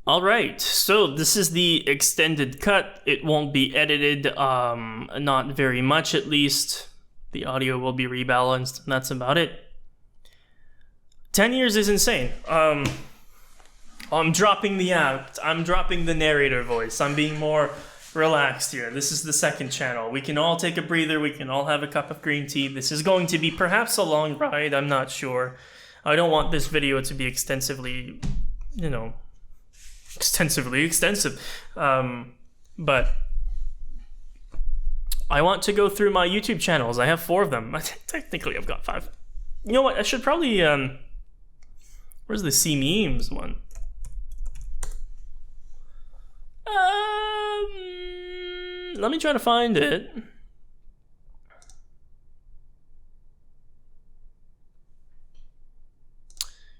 All right, so this is the extended cut. It won't be edited, not very much at least. The audio will be rebalanced, and that's about it. 10 years is insane. I'm dropping the act. I'm dropping the narrator voice. I'm being more relaxed here. This is the second channel. We can all take a breather. We can all have a cup of green tea. This is going to be perhaps a long ride. I'm not sure. I don't want this video to be extensively, extensive. But I want to go through my YouTube channels. I have 4 of them. Technically, I've got 5. You know what? I should probably, where's the C.Memes one? Let me try to find it.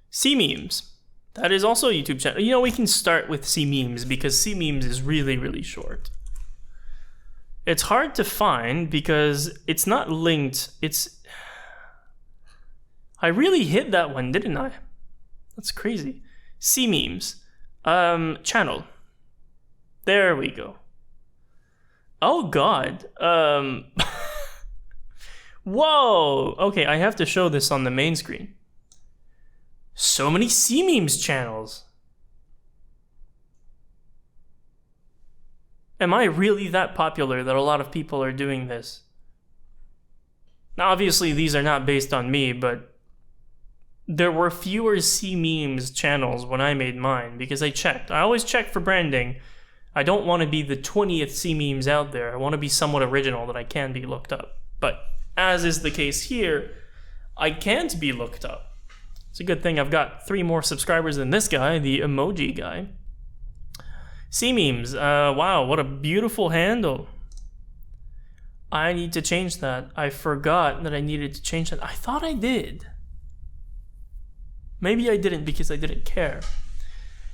C.Memes. That is also a YouTube channel. You know, we can start with C.Memes because C.Memes is really, really short. It's hard to find because it's not linked. I really hit that one, didn't I? That's crazy. C.Memes. Channel. There we go. Oh God. Whoa. Okay, I have to show this on the main screen. So many C.Memes channels. Am I really that popular that a lot of people are doing this? Now, obviously, these are not based on me, but there were fewer C.Memes channels when I made mine because I checked. I always check for branding. I don't want to be the 20th C.Memes out there. I want to be somewhat original that I can be looked up. But as is the case here, I can't be looked up. It's a good thing I've got 3 more subscribers than this guy, the emoji guy. C.Memes, wow, what a beautiful handle. I need to change that. I forgot that I needed to change that. I thought I did. Maybe I didn't because I didn't care.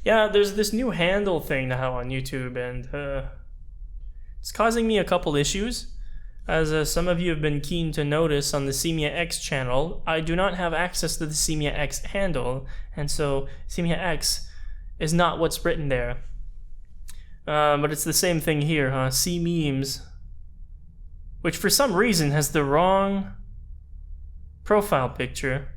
Yeah, there's this new handle thing now on YouTube, and it's causing me a couple issues. As some of you have been keen to notice on the C.MeaX channel, I do not have access to the C.MeaX handle, and so C.MeaX is not what's written there. But it's the same thing here, huh? C.Memes, which for some reason has the wrong profile picture.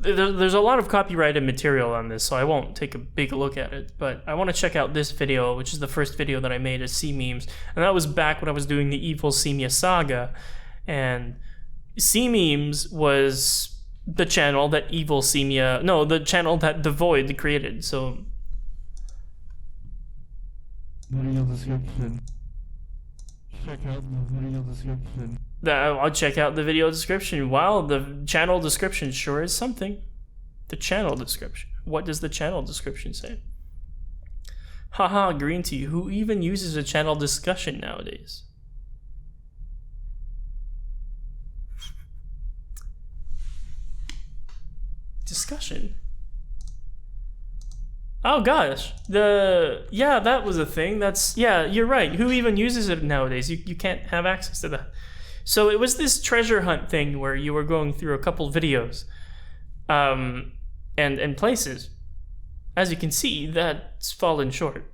There's a lot of copyrighted material on this, so I won't take a big look at it, but I want to check out this video, which is the first video that I made as C.Memes, and that was back when I was doing the evil C.Mea saga, and C.Memes was the channel that evil C.Mea, no, the channel that The Void created, so... Video description. Check out the video description. I'll check out the video description. Wow, the channel description sure is something. The channel description. What does the channel description say? Haha, green tea. Who even uses a channel discussion nowadays? Discussion? Oh gosh, yeah, that was a thing. Yeah, you're right. Who even uses it nowadays? You can't have access to that. So it was this treasure hunt thing where you were going through a couple videos, and places. As you can see, that's fallen short.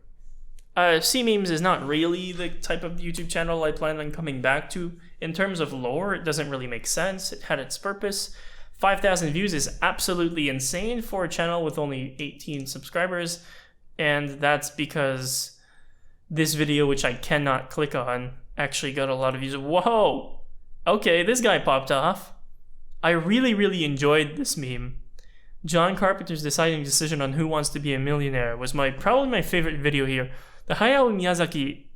C.Memes is not really the type of YouTube channel I plan on coming back to. In terms of lore, it doesn't really make sense. It had its purpose. 5,000 views is absolutely insane for a channel with only 18 subscribers, and that's because this video, which I cannot click on, actually got a lot of views. Whoa! Okay, this guy popped off. I really, really enjoyed this meme. John Carpenter's deciding decision on who wants to be a millionaire was probably my favorite video here. The Hayao Miyazaki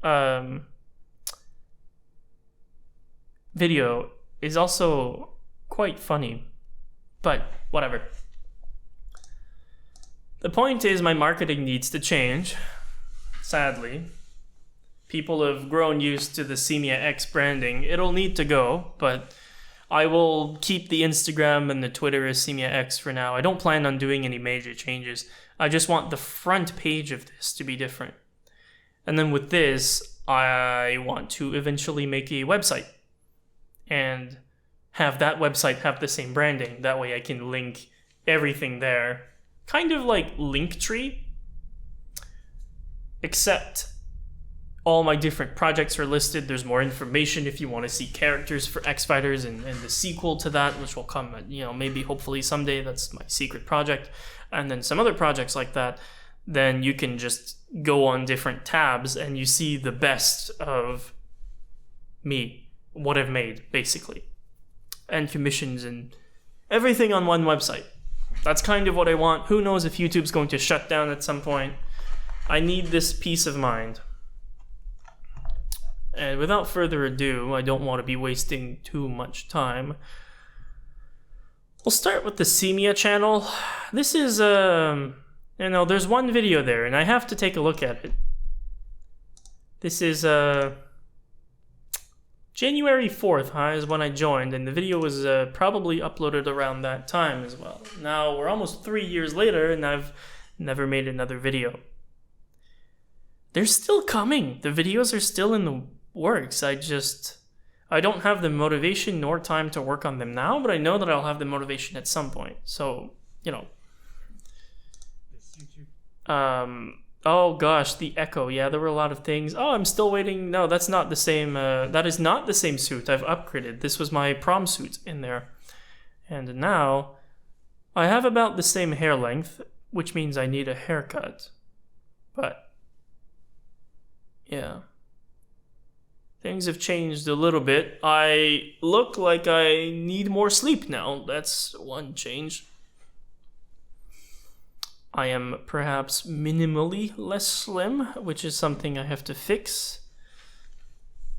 video is also quite funny. But whatever. The point is my marketing needs to change, sadly. People have grown used to the C.MeaX branding. It'll need to go, but I will keep the Instagram and the Twitter as C.MeaX for now. I don't plan on doing any major changes. I just want the front page of this to be different. And then with this, I want to eventually make a website. And have that website have the same branding. That way I can link everything there. Kind of like Linktree, except all my different projects are listed. There's more information if you want to see characters for X Fighters and the sequel to that, which will come, maybe hopefully someday. That's my secret project. And then some other projects like that. Then you can just go on different tabs and you see the best of me, what I've made, basically. And commissions and everything on one website. That's kind of what I want. Who knows if YouTube's going to shut down at some point. I need this peace of mind. And without further ado, I don't want to be wasting too much time. We'll start with the C.Mea channel. This is, there's one video there, and I have to take a look at it. This is, January 4th, is when I joined, and the video was probably uploaded around that time as well. Now, we're almost 3 years later, and I've never made another video. They're still coming. The videos are still in the works. I don't have the motivation nor time to work on them now, but I know that I'll have the motivation at some point. So, oh gosh, the echo. Yeah, there were a lot of things. Oh, I'm still waiting. No, that's not the same. That is not the same suit. I've upgraded. This was my prom suit in there. And now I have about the same hair length, which means I need a haircut. But yeah. Things have changed a little bit. I look like I need more sleep now. That's one change. I am perhaps minimally less slim, which is something I have to fix.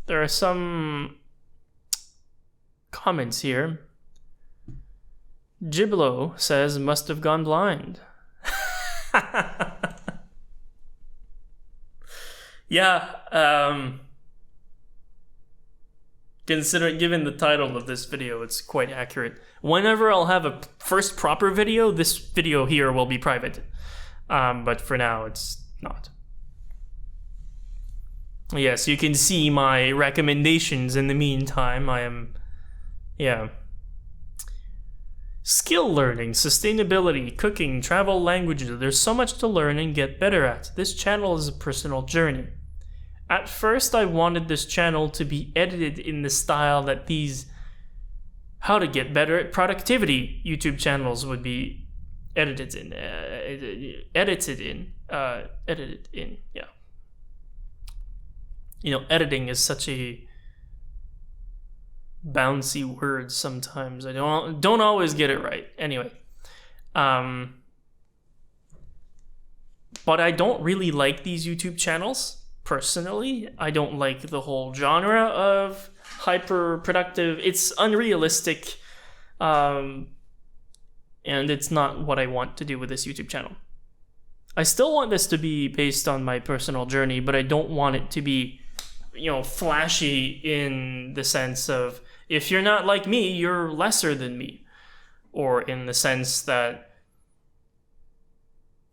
There are some comments here. Giblo says, must have gone blind. Yeah, given the title of this video, it's quite accurate. Whenever I'll have a first proper video, this video here will be private. But for now, it's not. Yes, you can see my recommendations in the meantime. Skill learning, sustainability, cooking, travel, languages. There's so much to learn and get better at. This channel is a personal journey. At first, I wanted this channel to be edited in the style that these how to get better at productivity YouTube channels would be edited in. Yeah. Editing is such a bouncy word sometimes. I don't always get it right. Anyway. But I don't really like these YouTube channels. Personally, I don't like the whole genre of hyper-productive. It's unrealistic, and it's not what I want to do with this YouTube channel. I still want this to be based on my personal journey, but I don't want it to be, flashy in the sense of, if you're not like me, you're lesser than me. Or in the sense that,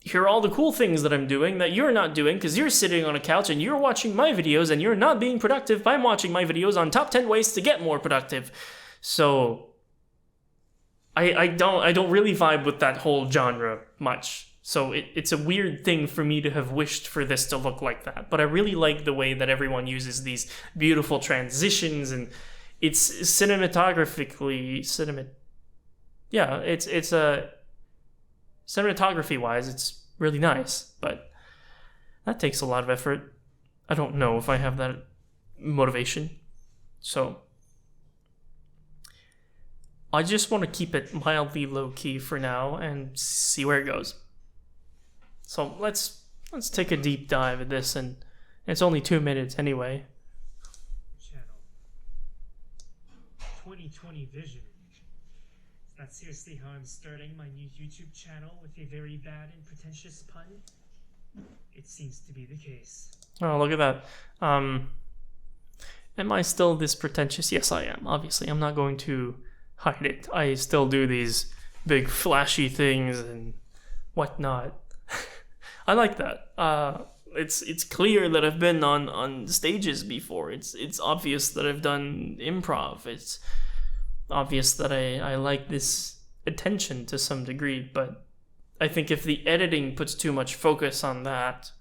here are all the cool things that I'm doing that you're not doing because you're sitting on a couch and you're watching my videos and you're not being productive by watching my videos on top 10 ways to get more productive. So I don't really vibe with that whole genre much. So it's a weird thing for me to have wished for this to look like that. But I really like the way that everyone uses these beautiful transitions, and it's cinematography wise, it's really nice, but that takes a lot of effort. I don't know if I have that motivation. So I just want to keep it mildly low-key for now and see where it goes. So let's take a deep dive at this, and it's only 2 minutes anyway. Channel 2020 vision. That's seriously how I'm starting my new YouTube channel, with a very bad and pretentious pun? It seems to be the case. Oh, look at that. Am I still this pretentious? Yes, I am. Obviously, I'm not going to hide it. I still do these big flashy things and whatnot. I like that. It's clear that I've been on stages before. It's obvious that I've done improv. obvious that I like this attention to some degree, but I think if the editing puts too much focus on that,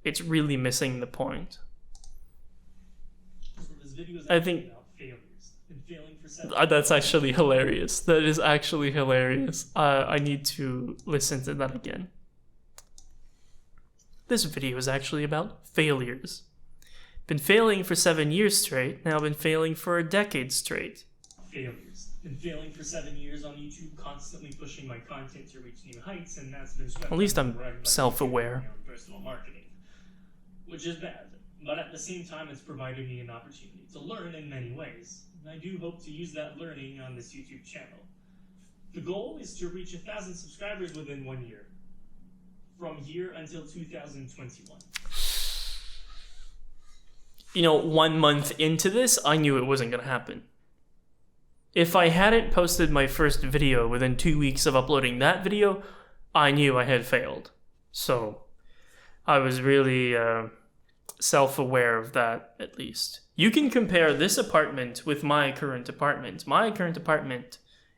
it's really missing the point. So this video is I actually think about failures. Been failing for 7 that's actually hilarious. That is actually hilarious. I need to listen to that again. This video is actually about failures. Been failing for 7 years straight, now been failing for a decade straight. failures. Been failing for 7 years on YouTube, constantly pushing my content to reach new heights, and that's been swept At least under I'm the rug by self-aware. my own personal marketing, which is bad. But at the same time, it's provided me an opportunity to learn in many ways, and I do hope to use that learning on this YouTube channel. The goal is to reach 1,000 subscribers within 1 year, from here until 2021. You know, 1 month into this, I knew it wasn't going to happen. If I hadn't posted my first video within 2 weeks of uploading that video, I knew I had failed. So, I was really self-aware of that, at least. You can compare this apartment with my current apartment. My current apartment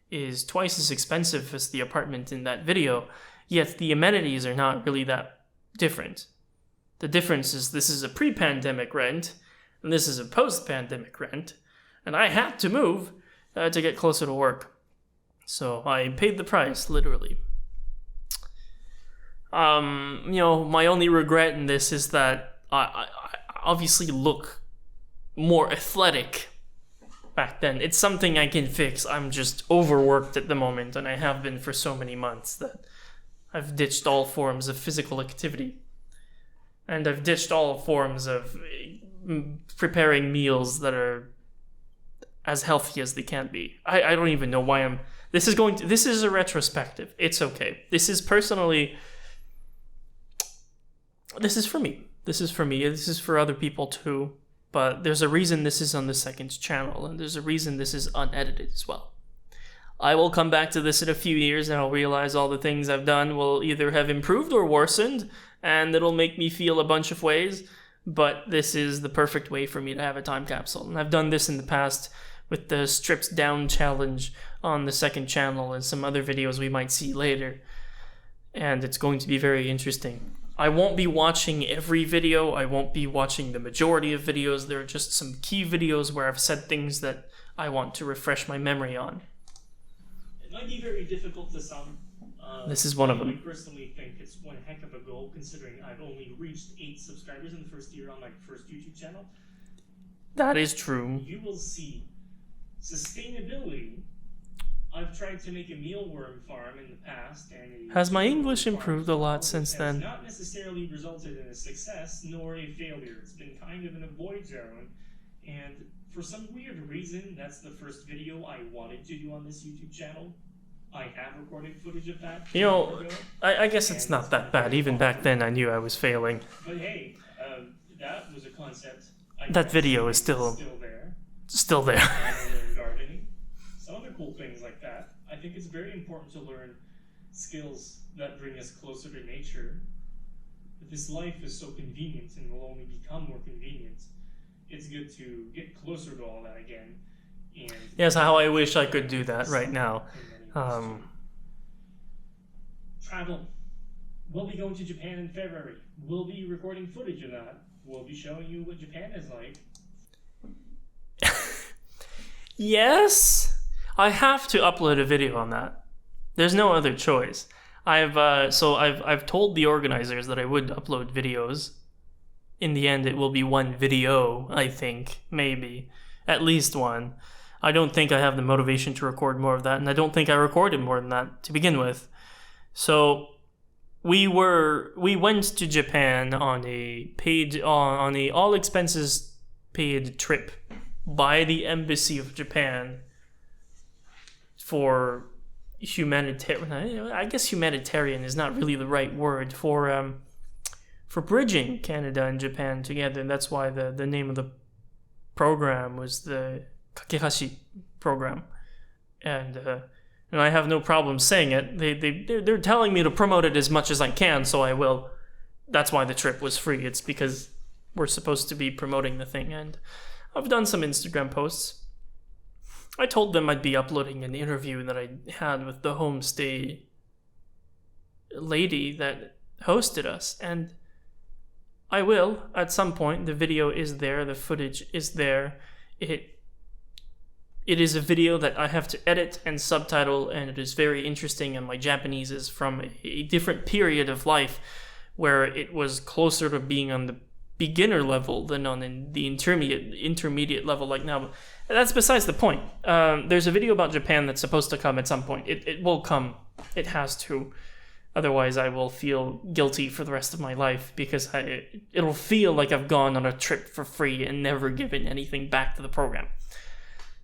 is twice as expensive as the apartment in that video, yet the amenities are not really that different. The difference is this is a pre-pandemic rent, and this is a post-pandemic rent, and I had to move to get closer to work. So I paid the price, literally. You know, my only regret in this is that I obviously look more athletic back then. It's something I can fix. I'm just overworked at the moment, and I have been for so many months that I've ditched all forms of physical activity. And I've ditched all forms of preparing meals that are as healthy as they can be. I don't even know why I'm... This is a retrospective. It's okay. This is for me. This is for me. This is for other people too. But there's a reason this is on the second channel, and there's a reason this is unedited as well. I will come back to this in a few years, and I'll realize all the things I've done will either have improved or worsened, and it'll make me feel a bunch of ways, but this is the perfect way for me to have a time capsule. And I've done this in the past with the stripped down challenge on the second channel and some other videos we might see later, and it's going to be very interesting. I won't be watching every video, I won't be watching the majority of videos. There are just some key videos where I've said things that I want to refresh my memory on. It might be very difficult to some. This is one of them. I personally think it's one heck of a goal, considering I've only reached 8 subscribers in the first year on my first YouTube channel. That is true. You will see sustainability. I've tried to make a mealworm farm in the past, and Has my English improved a lot since then? Has not necessarily resulted in a success nor a failure. It's been kind of in a void zone, and for some weird reason, that's the first video I wanted to do on this YouTube channel. I have recorded footage of that. You know, I guess it's not that bad. Even back then, I knew I was failing. But hey, that was a concept. That video is still there. Still there. And gardening, some other cool things like that. I think it's very important to learn skills that bring us closer to nature. But this life is so convenient and will only become more convenient. It's good to get closer to all that again. And yes, how I wish I could do that right now. Travel. We'll be going to Japan in February. We'll be recording footage of that. We'll be showing you what Japan is like. Yes, I have to upload a video on that. There's no other choice. I've told the organizers that I would upload videos. In the end, it will be one video, I think, maybe. At least one. I don't think I have the motivation to record more of that, and I don't think I recorded more than that to begin with. So we went to Japan on a all expenses paid trip by the Embassy of Japan for humanitarian. I guess humanitarian is not really the right word for bridging Canada and Japan together. And that's why the name of the program was the Kakehashi program, and I have no problem saying it. They're telling me to promote it as much as I can, so I will. That's why the trip was free. It's because we're supposed to be promoting the thing, and I've done some Instagram posts. I told them I'd be uploading an interview that I had with the homestay lady that hosted us, and I will at some point. The video is there, the footage is there. It is a video that I have to edit and subtitle, and it is very interesting, and my Japanese is from a different period of life where it was closer to being on the beginner level than on the intermediate level like now. But that's besides the point. There's a video about Japan that's supposed to come at some point. It will come. It has to. Otherwise, I will feel guilty for the rest of my life, because it'll feel like I've gone on a trip for free and never given anything back to the program.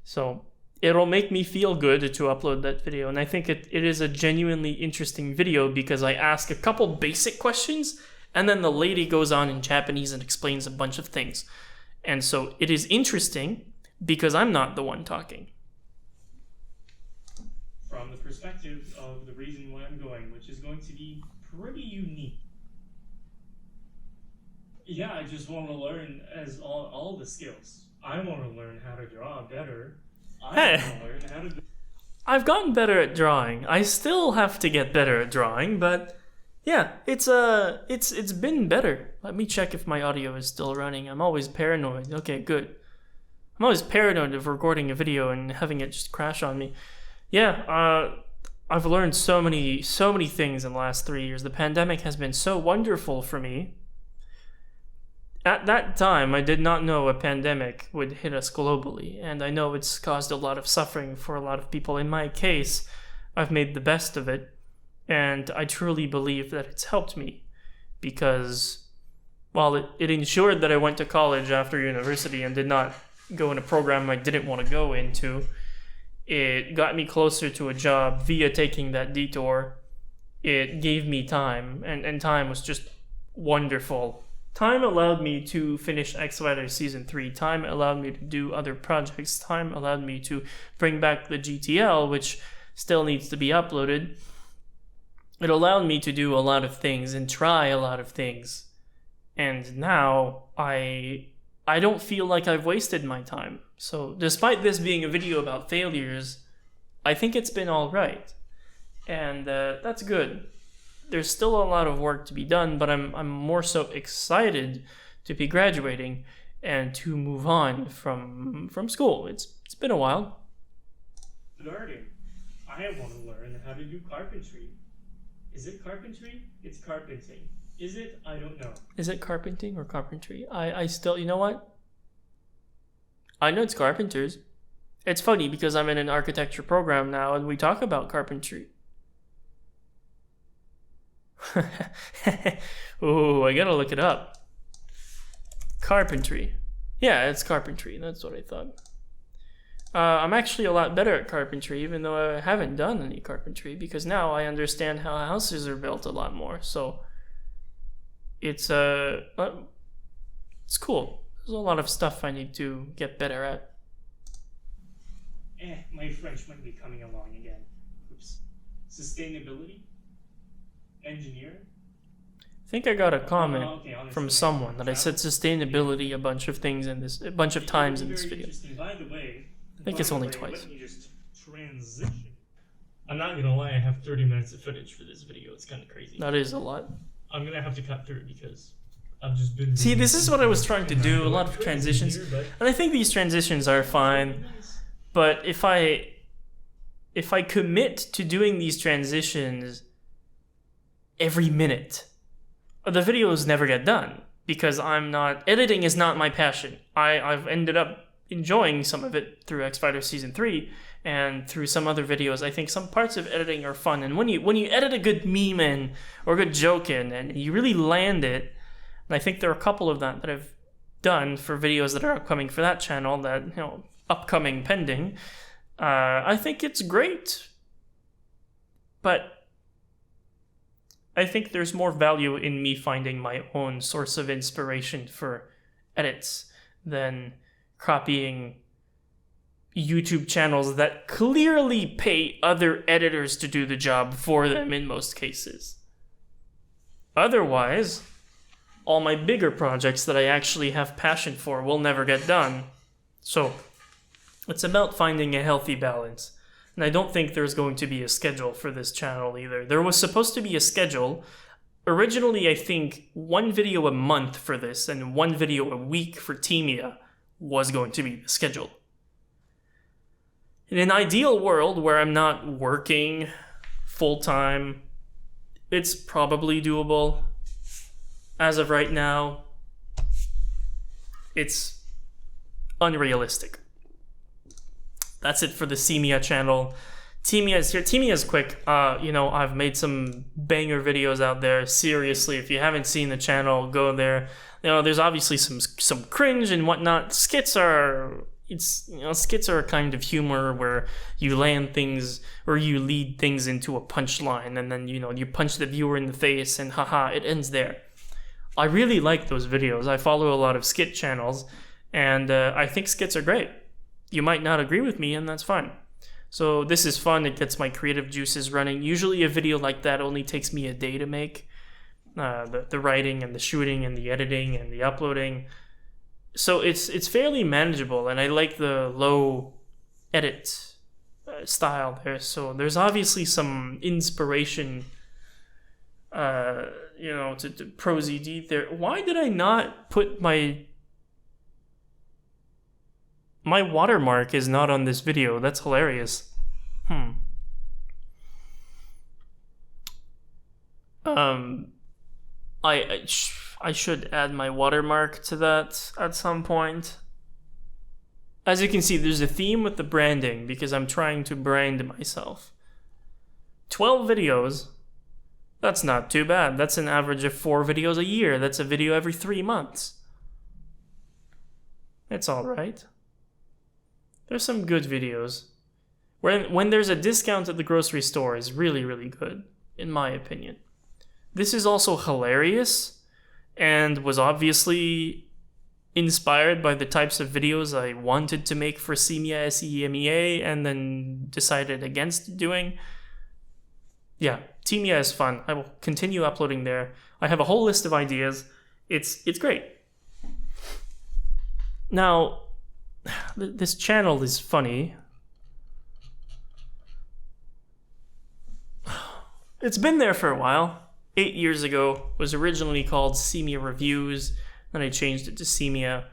So it'll make me feel good to upload that video. And I think it is a genuinely interesting video, because I ask a couple basic questions, and then the lady goes on in Japanese and explains a bunch of things. And so it is interesting because I'm not the one talking. From the perspective of the reason why I'm going, which is going to be pretty unique. Yeah, I just want to learn all the skills. I want to learn how to draw better. I want to learn how to... I've gotten better at drawing. I still have to get better at drawing, but yeah, it's been better. Let me check if my audio is still running. I'm always paranoid. Okay, good. I'm always paranoid of recording a video and having it just crash on me. Yeah, I've learned so many things in the last 3 years. The pandemic has been so wonderful for me. At that time, I did not know a pandemic would hit us globally, and I know it's caused a lot of suffering for a lot of people. In my case, I've made the best of it, and I truly believe that it's helped me, because while it ensured that I went to college after university and did not go in a program I didn't want to go into, it got me closer to a job via taking that detour. It gave me time, and time was just wonderful. Time allowed me to finish X-Fighter Season 3. Time allowed me to do other projects. Time allowed me to bring back the GTL, which still needs to be uploaded. It allowed me to do a lot of things and try a lot of things. And now I don't feel like I've wasted my time. So despite this being a video about failures, I think it's been all right. And that's good. There's still a lot of work to be done, but I'm more so excited to be graduating and to move on from school. It's been a while. Learning. I want to learn how to do carpentry. Is it carpentry? It's carpenting. Is it? I don't know. Is it carpenting or carpentry? I still, you know what? I know it's carpenters. It's funny because I'm in an architecture program now and we talk about carpentry. Ooh, I gotta look it up. Carpentry. Yeah, it's carpentry. That's what I thought. I'm actually a lot better at carpentry, even though I haven't done any carpentry, because now I understand how houses are built a lot more. So it's cool. There's a lot of stuff I need to get better at. My French might be coming along again. Oops. Sustainability? Engineering? I think I got a comment honestly, from someone that I said sustainability a bunch of times in this video. By the way, I think it's only twice. Let me just transition. I'm not gonna lie, I have 30 minutes of footage for this video. It's kind of crazy. That is a lot. I'm gonna have to cut through because I've just been... See, this is what I was trying to do, a lot of transitions. And I think these transitions are fine. But if I commit to doing these transitions every minute, the videos never get done, because editing is not my passion. I've ended up enjoying some of it through X-Fighter Season 3 and through some other videos. I think some parts of editing are fun, and when you edit a good meme in or a good joke in and you really land it, and I think there are a couple of that I've done for videos that are upcoming for that channel, that, you know, upcoming pending, I think it's great. But I think there's more value in me finding my own source of inspiration for edits than copying YouTube channels that clearly pay other editors to do the job for them in most cases. Otherwise, all my bigger projects that I actually have passion for will never get done. So It's about finding a healthy balance. And I don't think there's going to be a schedule for this channel either. There was supposed to be a schedule. Originally, I think 1 video a month for this and 1 video a week for TeaMea was going to be the schedule. In an ideal world where I'm not working full-time, it's probably doable. As of right now, it's unrealistic. That's it for the C.Mea channel. TeaMea is here. TeaMea is quick. I've made some banger videos out there. Seriously, if you haven't seen the channel, go there. There's obviously some cringe and whatnot. Skits are a kind of humor where you land things or you lead things into a punchline, and then you punch the viewer in the face, and haha, it ends there. I really like those videos. I follow a lot of skit channels, and I think skits are great. You might not agree with me, and that's fine. So this is fun. It gets my creative juices running. Usually a video like that only takes me a day to make. The writing and the shooting and the editing and the uploading. So it's fairly manageable, and I like the low edit style there. So there's obviously some inspiration, to prosy deed there. Why did I not put my watermark is not on this video? That's hilarious. I should add my watermark to that at some point. As you can see, there's a theme with the branding because I'm trying to brand myself. 12 videos. That's not too bad. That's an average of 4 videos a year. That's a video every 3 months. It's all right. There's some good videos. When there's a discount at the grocery store is really, really good, in my opinion. This is also hilarious and was obviously inspired by the types of videos I wanted to make for C.Mea, C.Mea, and then decided against doing. Yeah, TeaMea is fun. I will continue uploading there. I have a whole list of ideas. It's great. Now, this channel is funny. It's been there for a while. 8 years ago, was originally called C.Mea Reviews, then I changed it to C.Mea.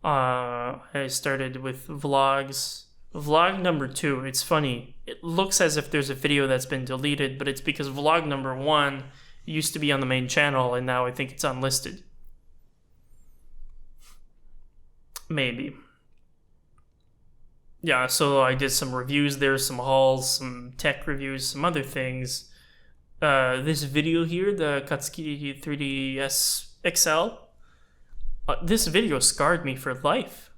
I started with vlogs. Vlog number 2, it's funny. It looks as if there's a video that's been deleted, but it's because vlog number 1 used to be on the main channel, and now I think it's unlisted. Maybe. Yeah, so I did some reviews there, some hauls, some tech reviews, some other things. This video here, the Katsuki 3DS XL, this video scarred me for life.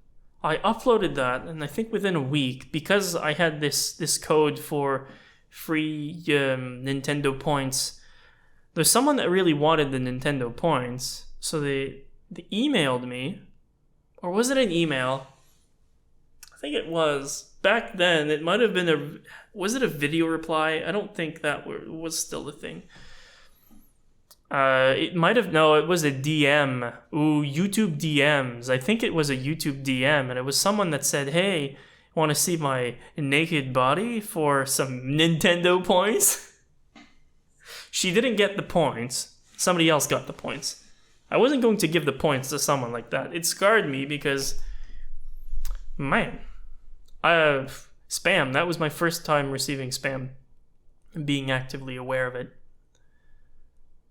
I uploaded that, and I think within a week, because I had this code for free Nintendo points, there's someone that really wanted the Nintendo points, so they emailed me, or was it an email? I think it was. Back then, it might have been was it a video reply? I don't think that was still a thing. It might have, no, it was a DM. Ooh, YouTube DMs. I think it was a YouTube DM, and it was someone that said, hey, want to see my naked body for some Nintendo points? She didn't get the points. Somebody else got the points. I wasn't going to give the points to someone like that. It scarred me because, man, spam. That was my first time receiving spam and being actively aware of it.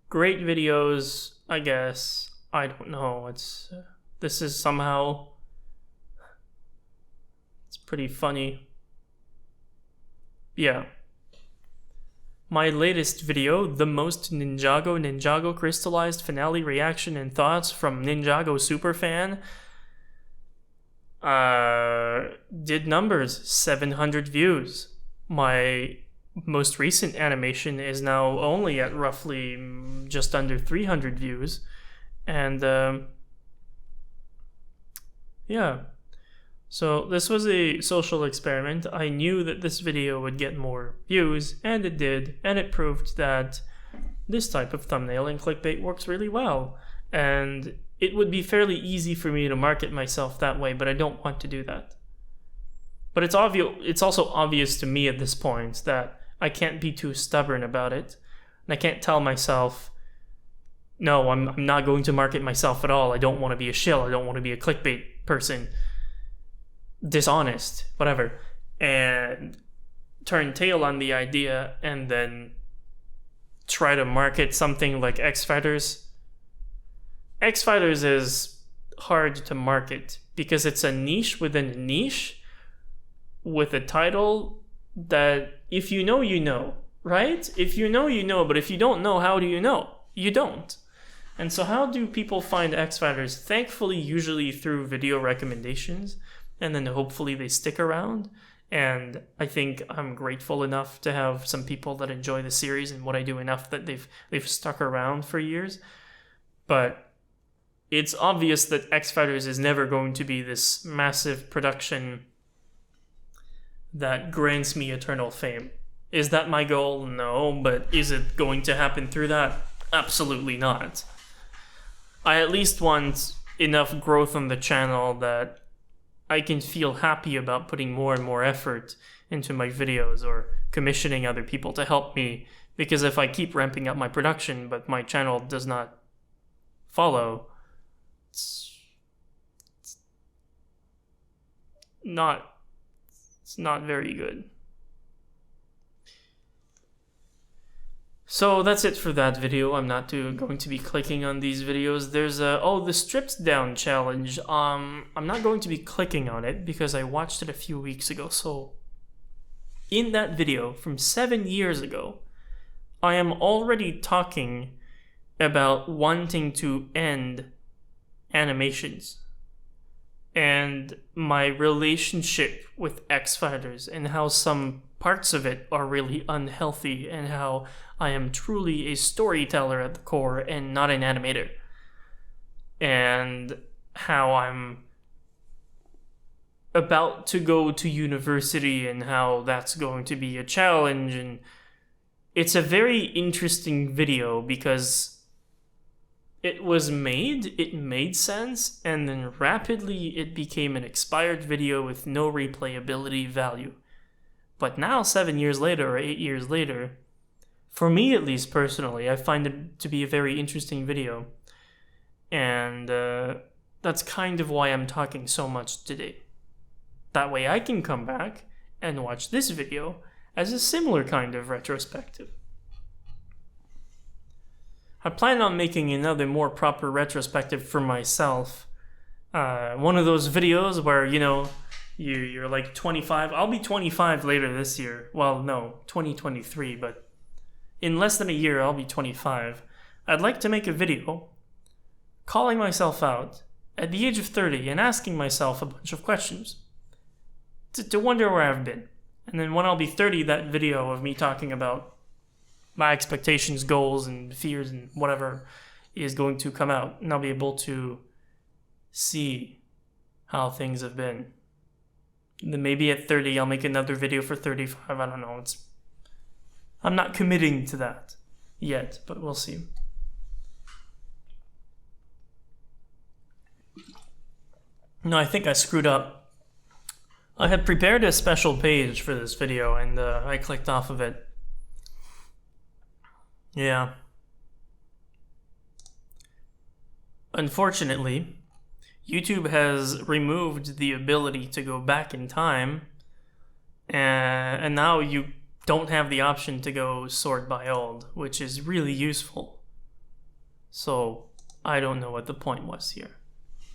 Great videos, I guess. I don't know. This is somehow, it's pretty funny. Yeah. My latest video, the most Ninjago crystallized finale reaction and thoughts from Ninjago superfan, did numbers, 700 views. My most recent animation is now only at roughly just under 300 views. And yeah. So this was a social experiment. I knew that this video would get more views, and it did, and it proved that this type of thumbnail and clickbait works really well. And it would be fairly easy for me to market myself that way, but I don't want to do that. But it's obvious. It's also obvious to me at this point that I can't be too stubborn about it, and I can't tell myself, no, I'm not going to market myself at all. I don't want to be a shill. I don't want to be a clickbait person, dishonest, whatever, and turn tail on the idea and then try to market something like X Fighters. X Fighters is hard to market because it's a niche within a niche with a title that if you know, you know, right? If you know, you know, but if you don't know, how do you know? You don't. And so how do people find X Fighters? Thankfully, usually through video recommendations, and then hopefully they stick around. And I think I'm grateful enough to have some people that enjoy the series and what I do enough that they've stuck around for years. But it's obvious that X Fighters is never going to be this massive production that grants me eternal fame. Is that my goal? No. But is it going to happen through that? Absolutely not. I at least want enough growth on the channel that I can feel happy about putting more and more effort into my videos or commissioning other people to help me. Because if I keep ramping up my production but my channel does not follow, it's not very good. So that's it for that video. I'm not going to be clicking on these videos. There's the stripped down challenge. I'm not going to be clicking on it because I watched it a few weeks ago. So in that video from 7 years ago, I am already talking about wanting to end animations and my relationship with X Fighters and how some parts of it are really unhealthy and how I am truly a storyteller at the core and not an animator, and how I'm about to go to university and how that's going to be a challenge. And it's a very interesting video because it made sense, and then rapidly it became an expired video with no replayability value. But now, 7 years later or 8 years later, for me at least personally, I find it to be a very interesting video. And that's kind of why I'm talking so much today. That way I can come back and watch this video as a similar kind of retrospective. I plan on making another more proper retrospective for myself. One of those videos where, you know, you're like 25. I'll be 25 later this year. Well, no, 2023, but in less than a year, I'll be 25. I'd like to make a video calling myself out at the age of 30 and asking myself a bunch of questions to wonder where I've been. And then when I'll be 30, that video of me talking about my expectations, goals, and fears and whatever is going to come out. And I'll be able to see how things have been. And then maybe at 30, I'll make another video for 35. I don't know. I'm not committing to that yet, but we'll see. No, I think I screwed up. I had prepared a special page for this video, and I clicked off of it. Yeah. Unfortunately, YouTube has removed the ability to go back in time, and now you don't have the option to go sort by old, which is really useful. So I don't know what the point was here.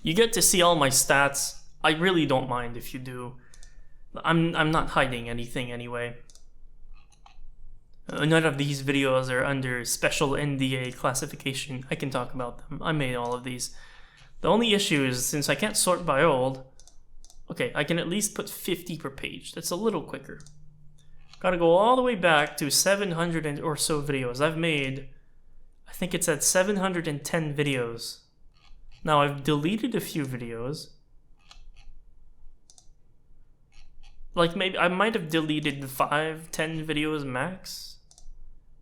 You get to see all my stats. I really don't mind if you do. I'm not hiding anything anyway. None of these videos are under special NDA classification. I can talk about them. I made all of these. The only issue is, since I can't sort by old, okay, I can at least put 50 per page. That's a little quicker. Gotta go all the way back to 700 or so videos. I've made, I think it's at 710 videos. Now I've deleted a few videos. Like maybe I might have deleted 5-10 videos max.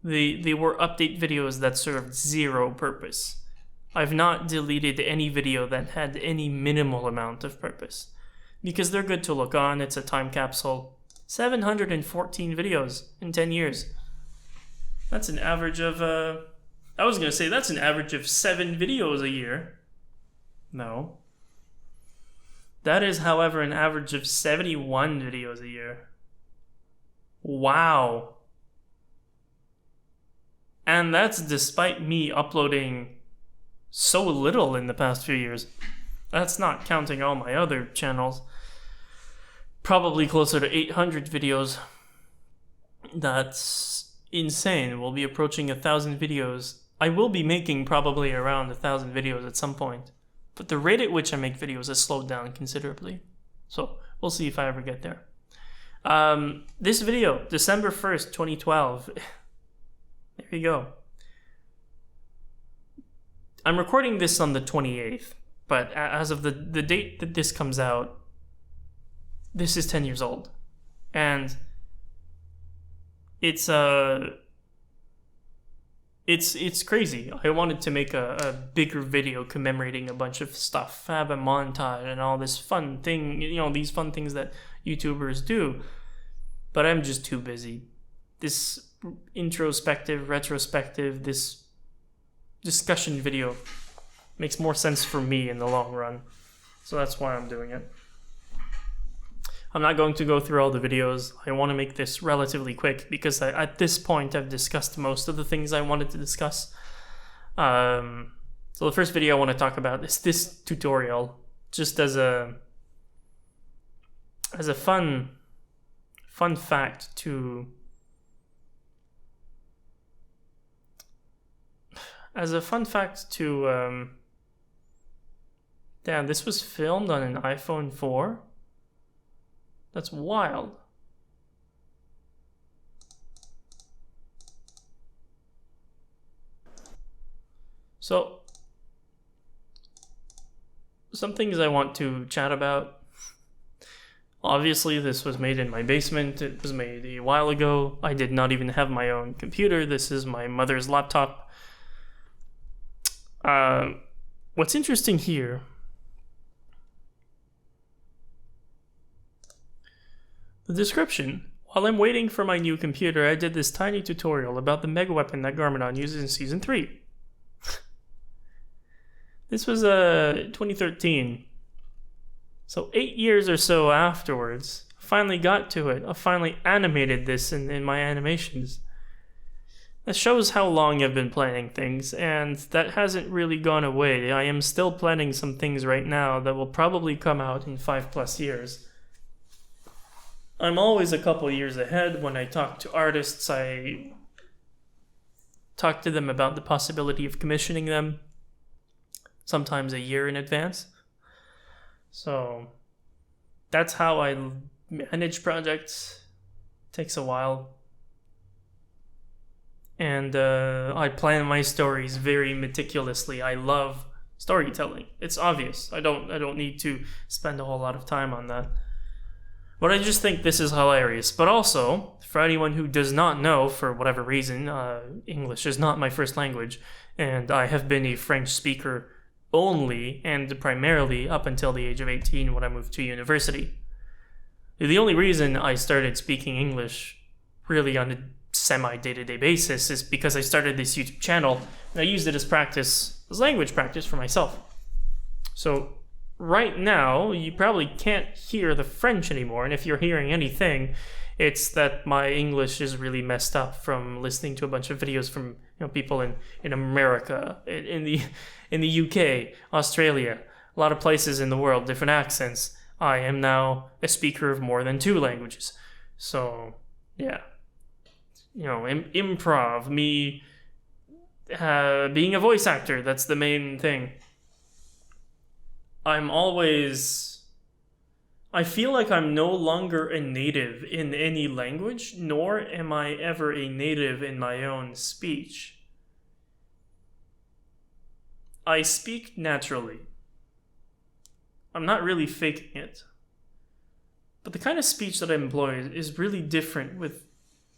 They were update videos that served zero purpose. I've not deleted any video that had any minimal amount of purpose. because they're good to look on. It's a time capsule. 714 videos in 10 years. That's an average of, I was going to say that's an average of 7 videos a year. No. That is, however, an average of 71 videos a year. Wow. And that's despite me uploading so little in the past few years. That's not counting all my other channels. Probably closer to 800 videos. That's insane. We'll be approaching 1,000 videos. I will be making probably around 1,000 videos at some point. But the rate at which I make videos has slowed down considerably. So we'll see if I ever get there. This video, December 1st, 2012. There you go. I'm recording this on the 28th, but as of the date that this comes out, this is 10 years old. And it's crazy. I wanted to make a bigger video commemorating a bunch of stuff, have a montage and all this fun thing, these fun things that YouTubers do. But I'm just too busy. This introspective, retrospective, this discussion video makes more sense for me in the long run. So that's why I'm doing it. I'm not going to go through all the videos. I want to make this relatively quick because at this point I've discussed most of the things I wanted to discuss. So the first video I want to talk about is this tutorial, just as a fun fact to damn, this was filmed on an iPhone 4. That's wild. So, some things I want to chat about. Obviously, this was made in my basement. It was made a while ago. I did not even have my own computer. This is my mother's laptop. What's interesting here, the description. While I'm waiting for my new computer, I did this tiny tutorial about the mega weapon that Garmadon uses in Season 3. This was 2013. So 8 years or so afterwards, I finally got to it. I finally animated this in my animations. That shows how long I've been planning things, and that hasn't really gone away. I am still planning some things right now that will probably come out in 5+ years. I'm always a couple years ahead. When I talk to artists, I talk to them about the possibility of commissioning them, sometimes a year in advance. So that's how I manage projects. It takes a while. And I plan my stories very meticulously. I love storytelling. It's obvious. I don't need to spend a whole lot of time on that. But I just think this is hilarious. But also, for anyone who does not know, for whatever reason, English is not my first language, and I have been a French speaker only and primarily up until the age of 18 when I moved to university. The only reason I started speaking English really on a semi-day-to-day basis is because I started this YouTube channel and I used it as language practice for myself. So right now, you probably can't hear the French anymore, and if you're hearing anything, it's that my English is really messed up from listening to a bunch of videos from people in America, in the UK, Australia, a lot of places in the world, different accents. I am now a speaker of more than 2 languages. So, yeah. Improv, me being a voice actor, that's the main thing. I feel like I'm no longer a native in any language, nor am I ever a native in my own speech. I speak naturally. I'm not really faking it. But the kind of speech that I employ is really different with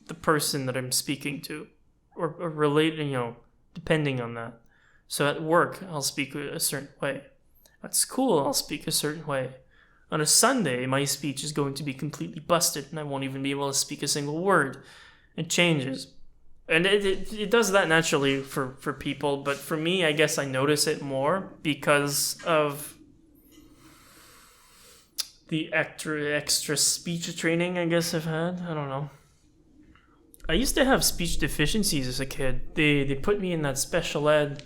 the person that I'm speaking to, or relating, depending on that. So at work, I'll speak a certain way. At school, I'll speak a certain way. On a Sunday, my speech is going to be completely busted, and I won't even be able to speak a single word. It changes. And it does that naturally for people, but for me, I guess I notice it more because of the extra speech training I guess I've had. I don't know. I used to have speech deficiencies as a kid. They put me in that special ed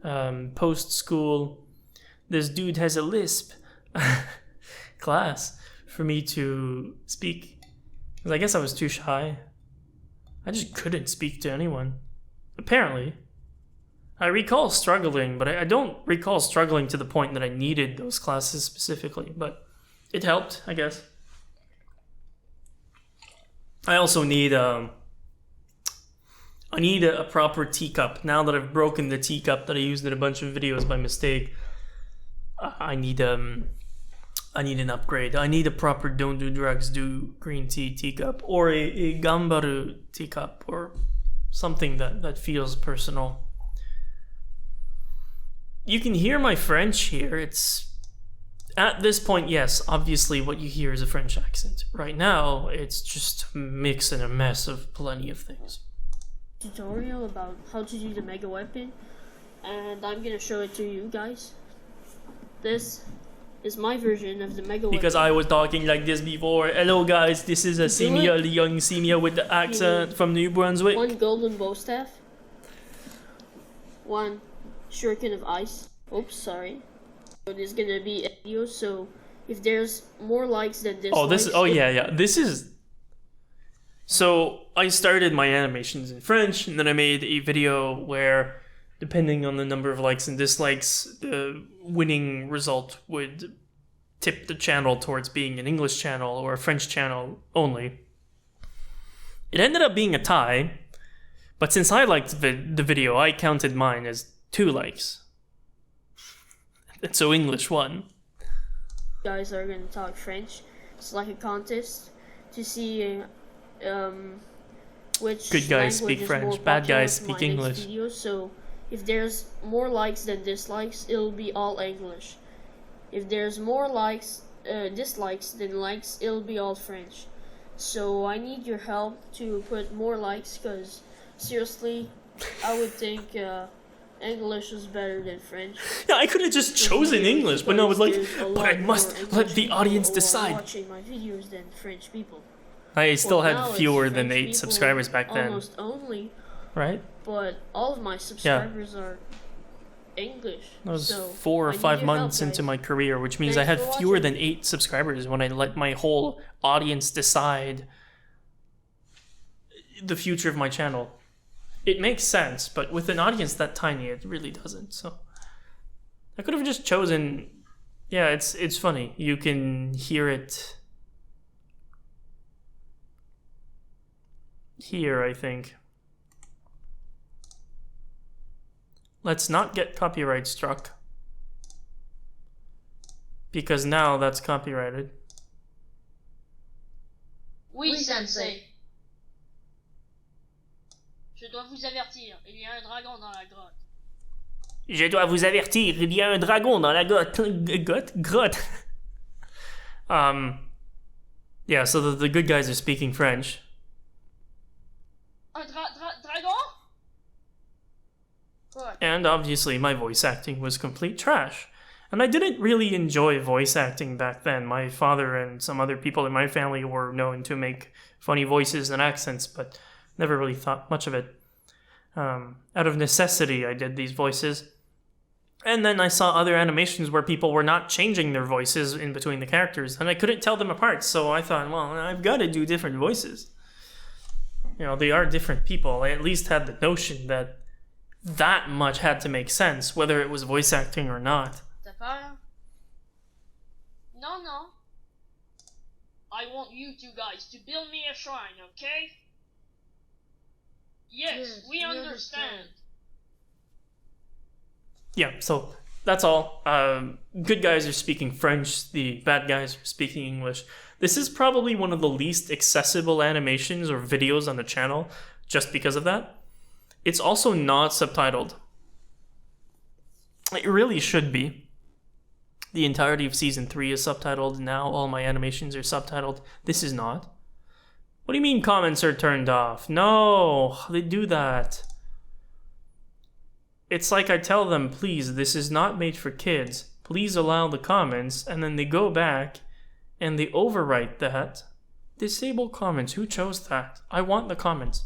post-school, this dude has a lisp class for me to speak. Because I guess I was too shy. I just couldn't speak to anyone. Apparently. I recall struggling, but I don't recall struggling to the point that I needed those classes specifically. But it helped, I guess. I also need a proper teacup. Now that I've broken the teacup that I used in a bunch of videos by mistake, I need an upgrade. I need a proper don't do drugs, do green tea teacup, or a gambaru teacup, or something that feels personal. You can hear my French here. It's at this point, yes, obviously what you hear is a French accent. Right now, it's just a mix and a mess of plenty of things. Tutorial about how to do the mega weapon, and I'm gonna show it to you guys. This is my version of the mega weapon. Because I was talking like this before. Hello guys, this is a C.Mea, the young C.Mea with the accent from New Brunswick. One golden bow staff, one shuriken of ice. Oops, sorry. It is gonna be a video, so if there's more likes than dislikes... This is... So, I started my animations in French, and then I made a video where, depending on the number of likes and dislikes, the winning result would tip the channel towards being an English channel or a French channel only. It ended up being a tie, but since I liked the video, I counted mine as 2 likes. And so English won. Guys are gonna talk French. It's like a contest to see which good guys speak is French, more bad guys popular speak for my next English. video. So if there's more likes than dislikes, it'll be all English. If there's more dislikes than likes, it'll be all French. So I need your help to put more likes, because seriously, I would think English is better than French. Yeah, I could have just chosen English, but no, I was like, but I must let the audience decide. Watching my videos than French people. I still Now had it's fewer than French 8 people subscribers back then, almost only, right? but all of my subscribers are English. That was so 4 or I need 5 your months help, into guys. my career, which means I Thanks had for fewer watching. than 8 subscribers when I let my whole audience decide the future of my channel. It makes sense, but with an audience that tiny, it really doesn't. So I could have just chosen. Yeah, it's funny. You can hear it here, I think. Let's not get copyright struck, because now that's copyrighted. Oui, Sensei. Je dois vous avertir, il y a un dragon dans la grotte. Je dois vous avertir, il y a un dragon dans la grotte. Yeah, so the good guys are speaking French. Un dragon? What? And obviously my voice acting was complete trash. And I didn't really enjoy voice acting back then. My father and some other people in my family were known to make funny voices and accents, but never really thought much of it. Out of necessity, I did these voices. And then I saw other animations where people were not changing their voices in between the characters, and I couldn't tell them apart, so I thought, well, I've got to do different voices. You know, they are different people. I at least had the notion that that much had to make sense, whether it was voice acting or not. T'as peur? No. I want you two guys to build me a shrine, okay? Yes, we understand. Yeah, so that's all. Good guys are speaking French, the bad guys are speaking English. This is probably one of the least accessible animations or videos on the channel, just because of that. It's also not subtitled. It really should be. The entirety of season 3 is subtitled. Now all my animations are subtitled. This is not. What do you mean comments are turned off? No, they do that. It's like I tell them, please, this is not made for kids. Please allow the comments, and then they go back and they overwrite that. Disable comments. Who chose that? I want the comments.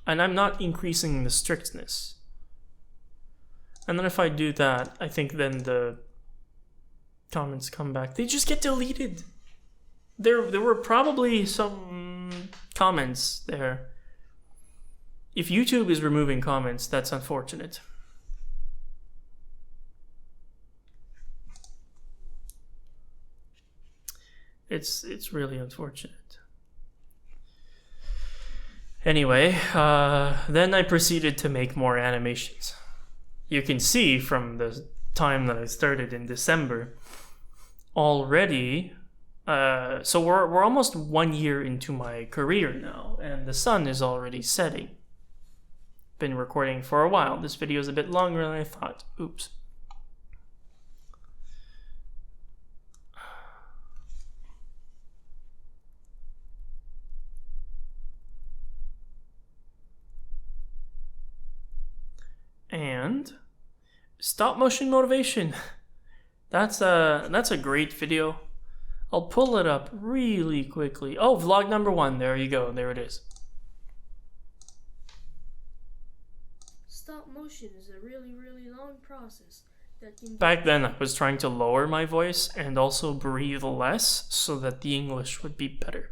And I'm not increasing the strictness. And then if I do that, I think then the comments come back. They just get deleted. There were probably some comments there. If YouTube is removing comments, that's unfortunate. It's really unfortunate. Anyway, then I proceeded to make more animations. You can see from the time that I started in December already. So we're almost 1 year into my career now, and the sun is already setting. Been recording for a while. This video is a bit longer than I thought. Oops. And stop motion motivation. That's a great video. I'll pull it up really quickly. Oh, vlog number 1. There you go. There it is. Stop motion is a really, really long process that can... Back then, I was trying to lower my voice and also breathe less so that the English would be better.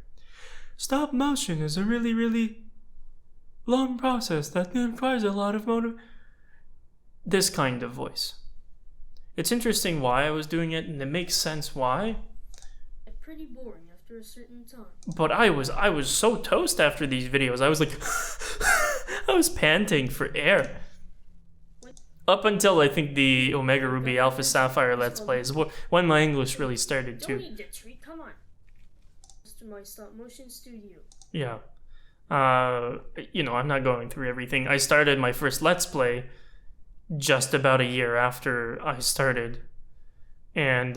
Stop motion is a really, really long process that requires a lot of this kind of voice. It's interesting why I was doing it, and it makes sense why. Pretty boring after a certain time. But I was so toast after these videos. I was like, I was panting for air. Up until I think the Omega Ruby Alpha Sapphire Let's Plays, when my English really started to. Don't eat the treat, come on. To my stop motion studio. Yeah. You know, I'm not going through everything. I started my first Let's Play just about a year after I started. And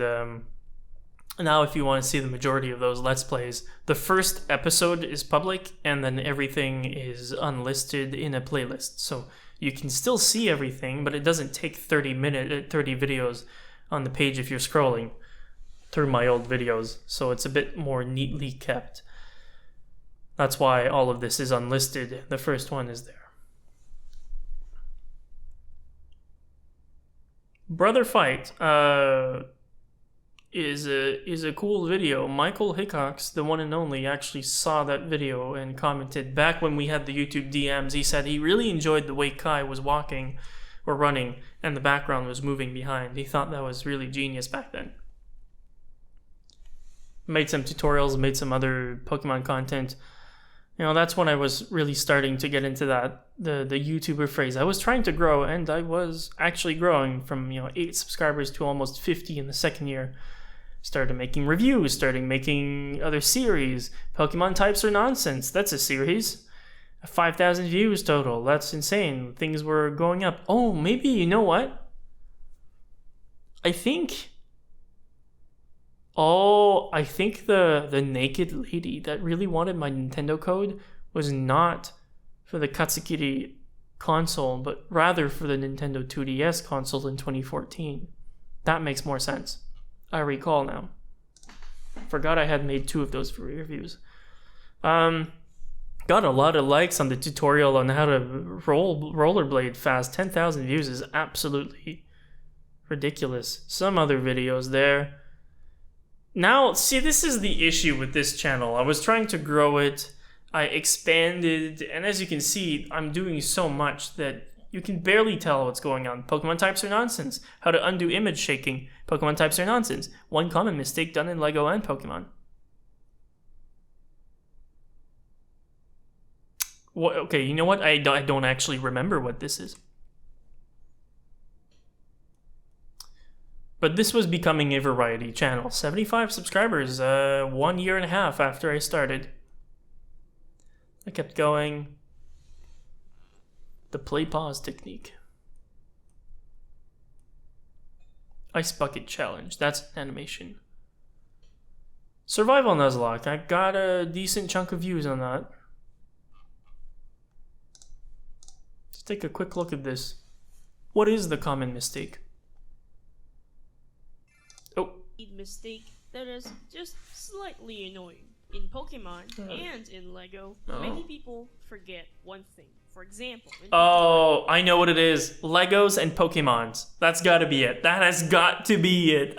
now if you want to see the majority of those Let's Plays, the first episode is public and then everything is unlisted in a playlist. So you can still see everything, but it doesn't take 30 videos on the page if you're scrolling through my old videos. So it's a bit more neatly kept. That's why all of this is unlisted. The first one is there. Brother Fight is a cool video. Michael Hickox, the one and only, actually saw that video and commented back when we had the YouTube DMs. He said he really enjoyed the way Kai was walking or running and the background was moving behind. He thought that was really genius back then. Made some tutorials, made some other Pokemon content. You know, that's when I was really starting to get into that, the YouTuber phrase. I was trying to grow, and I was actually growing from, 8 subscribers to almost 50 in the second year. Started making reviews, started making other series. Pokemon Types Are Nonsense, that's a series. 5,000 views total, that's insane. Things were going up. Oh, maybe, you know what? I think the naked lady that really wanted my Nintendo code was not for the Katsukiri console, but rather for the Nintendo 2DS console in 2014. That makes more sense. I recall now. Forgot I had made 2 of those for reviews. Got a lot of likes on the tutorial on how to rollerblade fast. 10,000 views is absolutely ridiculous. Some other videos there. Now, see, this is the issue with this channel. I was trying to grow it. I expanded, and as you can see, I'm doing so much that you can barely tell what's going on. Pokemon Types Are Nonsense. How to undo image shaking. Pokemon Types Are Nonsense. One common mistake done in LEGO and Pokemon. What, okay, you know what? I don't actually remember what this is. But this was becoming a variety channel. 75 subscribers, 1.5 years after I started. I kept going. The play pause technique. Ice Bucket Challenge. That's animation. Survival Nuzlocke. I got a decent chunk of views on that. Let's take a quick look at this. What is the common mistake? Oh. Mistake that is just slightly annoying. In Pokemon and in Lego, many people forget one thing. For example, oh, I know what it is. Legos and Pokemons. That's gotta be it. That has got to be it.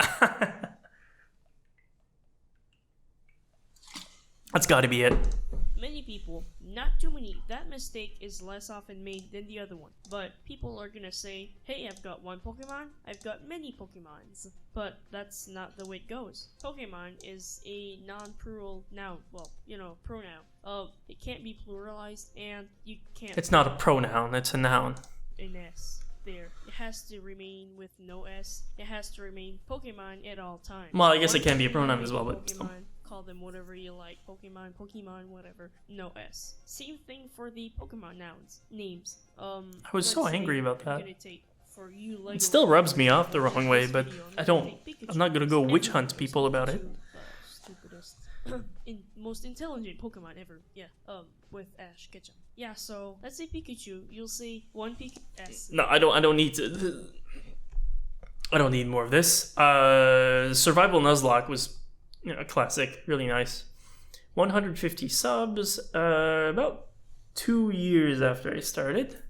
That's gotta be it. Many people, not too many, that mistake is less often made than the other one. But people are gonna say, hey, I've got one Pokemon, I've got many Pokemons. But that's not the way it goes. Pokemon is a non-plural noun. Well, you know, pronoun. It can't be pluralized, and you can't... It's not a pronoun, it's a noun. An S there. It has to remain with no S. It has to remain Pokemon at all times. Well, I guess it can be a pronoun as well, but... Pokemon, call them whatever you like. Pokemon, whatever. No S. Same thing for the Pokemon names. I was so angry about that. For you Lego It still rubs me off the fans, wrong way, but I'm not gonna go witch hunt people about it. Stupidest, most intelligent Pokemon ever. Yeah. With Ash Ketchum. Yeah. So let's say Pikachu. You'll see one Pikachu. No, I don't need to. I don't need more of this. Survival Nuzlocke was, you know, a classic, really nice. 150 subs. About 2 years after I started.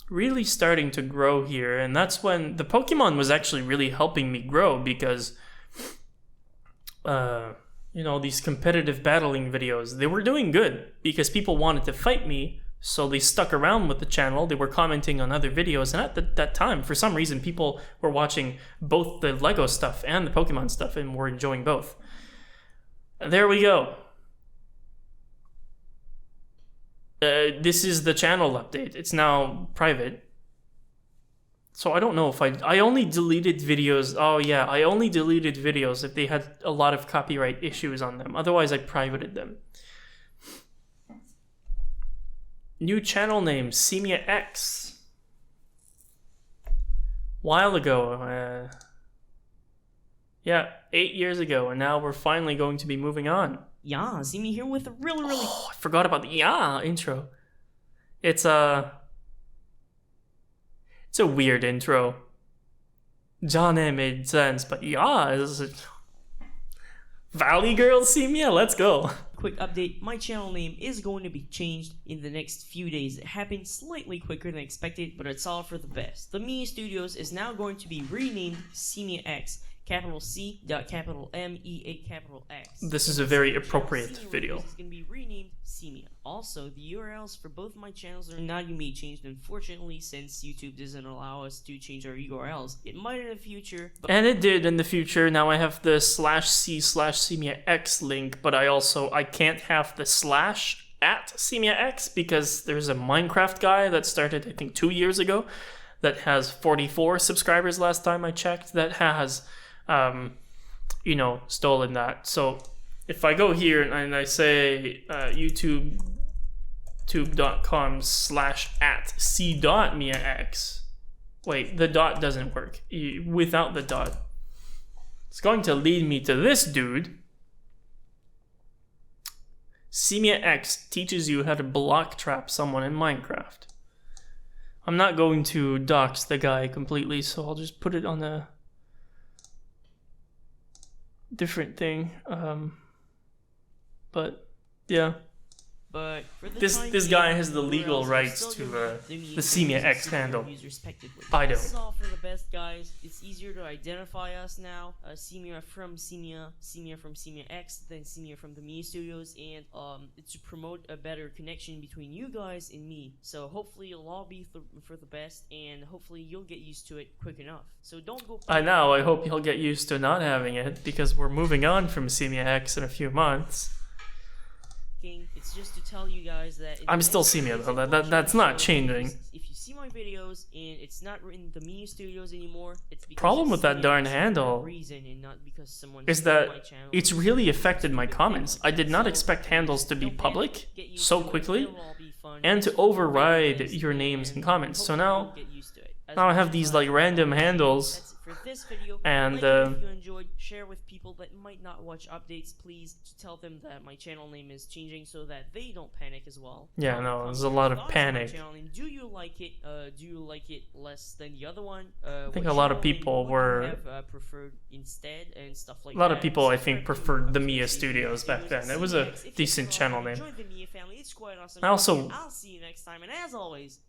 Really starting to grow here, and that's when the Pokemon was actually really helping me grow because, you know, these competitive battling videos, they were doing good because people wanted to fight me, so they stuck around with the channel. They were commenting on other videos, and at that time, for some reason, people were watching both the Lego stuff and the Pokemon stuff and were enjoying both. And there we go. This is the channel update. It's now private. So I don't know if I only deleted videos. Oh yeah, I only deleted videos if they had a lot of copyright issues on them. Otherwise I privated them. New channel name, C.MeaX. While ago. Yeah, 8 years ago, and now we're finally going to be moving on. Yeah, C.Mea here with a really... Oh, I forgot about the yeah intro. It's a weird intro. Jane made sense, but yeah, is Valley Girl C.Mea, let's go. Quick update, my channel name is going to be changed in the next few days. It happened slightly quicker than expected, but it's all for the best. The Mea Studios is now going to be renamed C.MeaX. Capital C, capital M-E-A, capital X. This is a very appropriate video. It's going to be renamed C.Mea. Also, the URLs for both my channels are not going to be changed, unfortunately, since YouTube doesn't allow us to change our URLs. It might in the future, but... And it did in the future. Now I have the /C/C.MeaX link, but I can't have the /@C.MeaX because there's a Minecraft guy that started, I think, 2 years ago that has 44 subscribers last time I checked, that has... you know, stolen that. So if I go here and I say youtube.com/@C.MeaX, wait, the dot doesn't work. Without the dot, it's going to lead me to this dude. C.MeaX teaches you how to block trap someone in Minecraft. I'm not going to dox the guy completely, so I'll just put it on the different thing, but yeah. But for the this guy has the legal rights to the C.MeaX handle. I don't. This is all for the best, guys. It's easier to identify us now. C.Mea from C.Mea, C.Mea from C.MeaX, then C.Mea from the Mea Studios, and it's to promote a better connection between you guys and me. So hopefully you'll all be for the best, and hopefully you'll get used to it quick enough. So don't go. I hope you'll get used to not having it because we're moving on from C.MeaX in a few months. It's just to tell you guys that I'm still C.Mea though. That's not changing. If you see my videos and it's not in the Mea Studios anymore, it's because problem with that darn handle reason and not because someone is that it's really affected my comments. I did not expect handles to be public so quickly and to override your names and comments. So now I have these like random handles for this video. And, Like it if you enjoyed, share with people that might not watch updates. Please tell them that my channel name is changing so that they don't panic as well. Yeah, no, there's a lot of panic. Do you like it? Do you like it less than the other one? I think a lot of people were preferred instead and stuff like a lot that. of people, I think, preferred the Subscribe Mea to Studios back then. It was a C.MeaX. If decent you channel name. Join the Mea family. It's quite awesome. I also- I'll see you next time, and as always.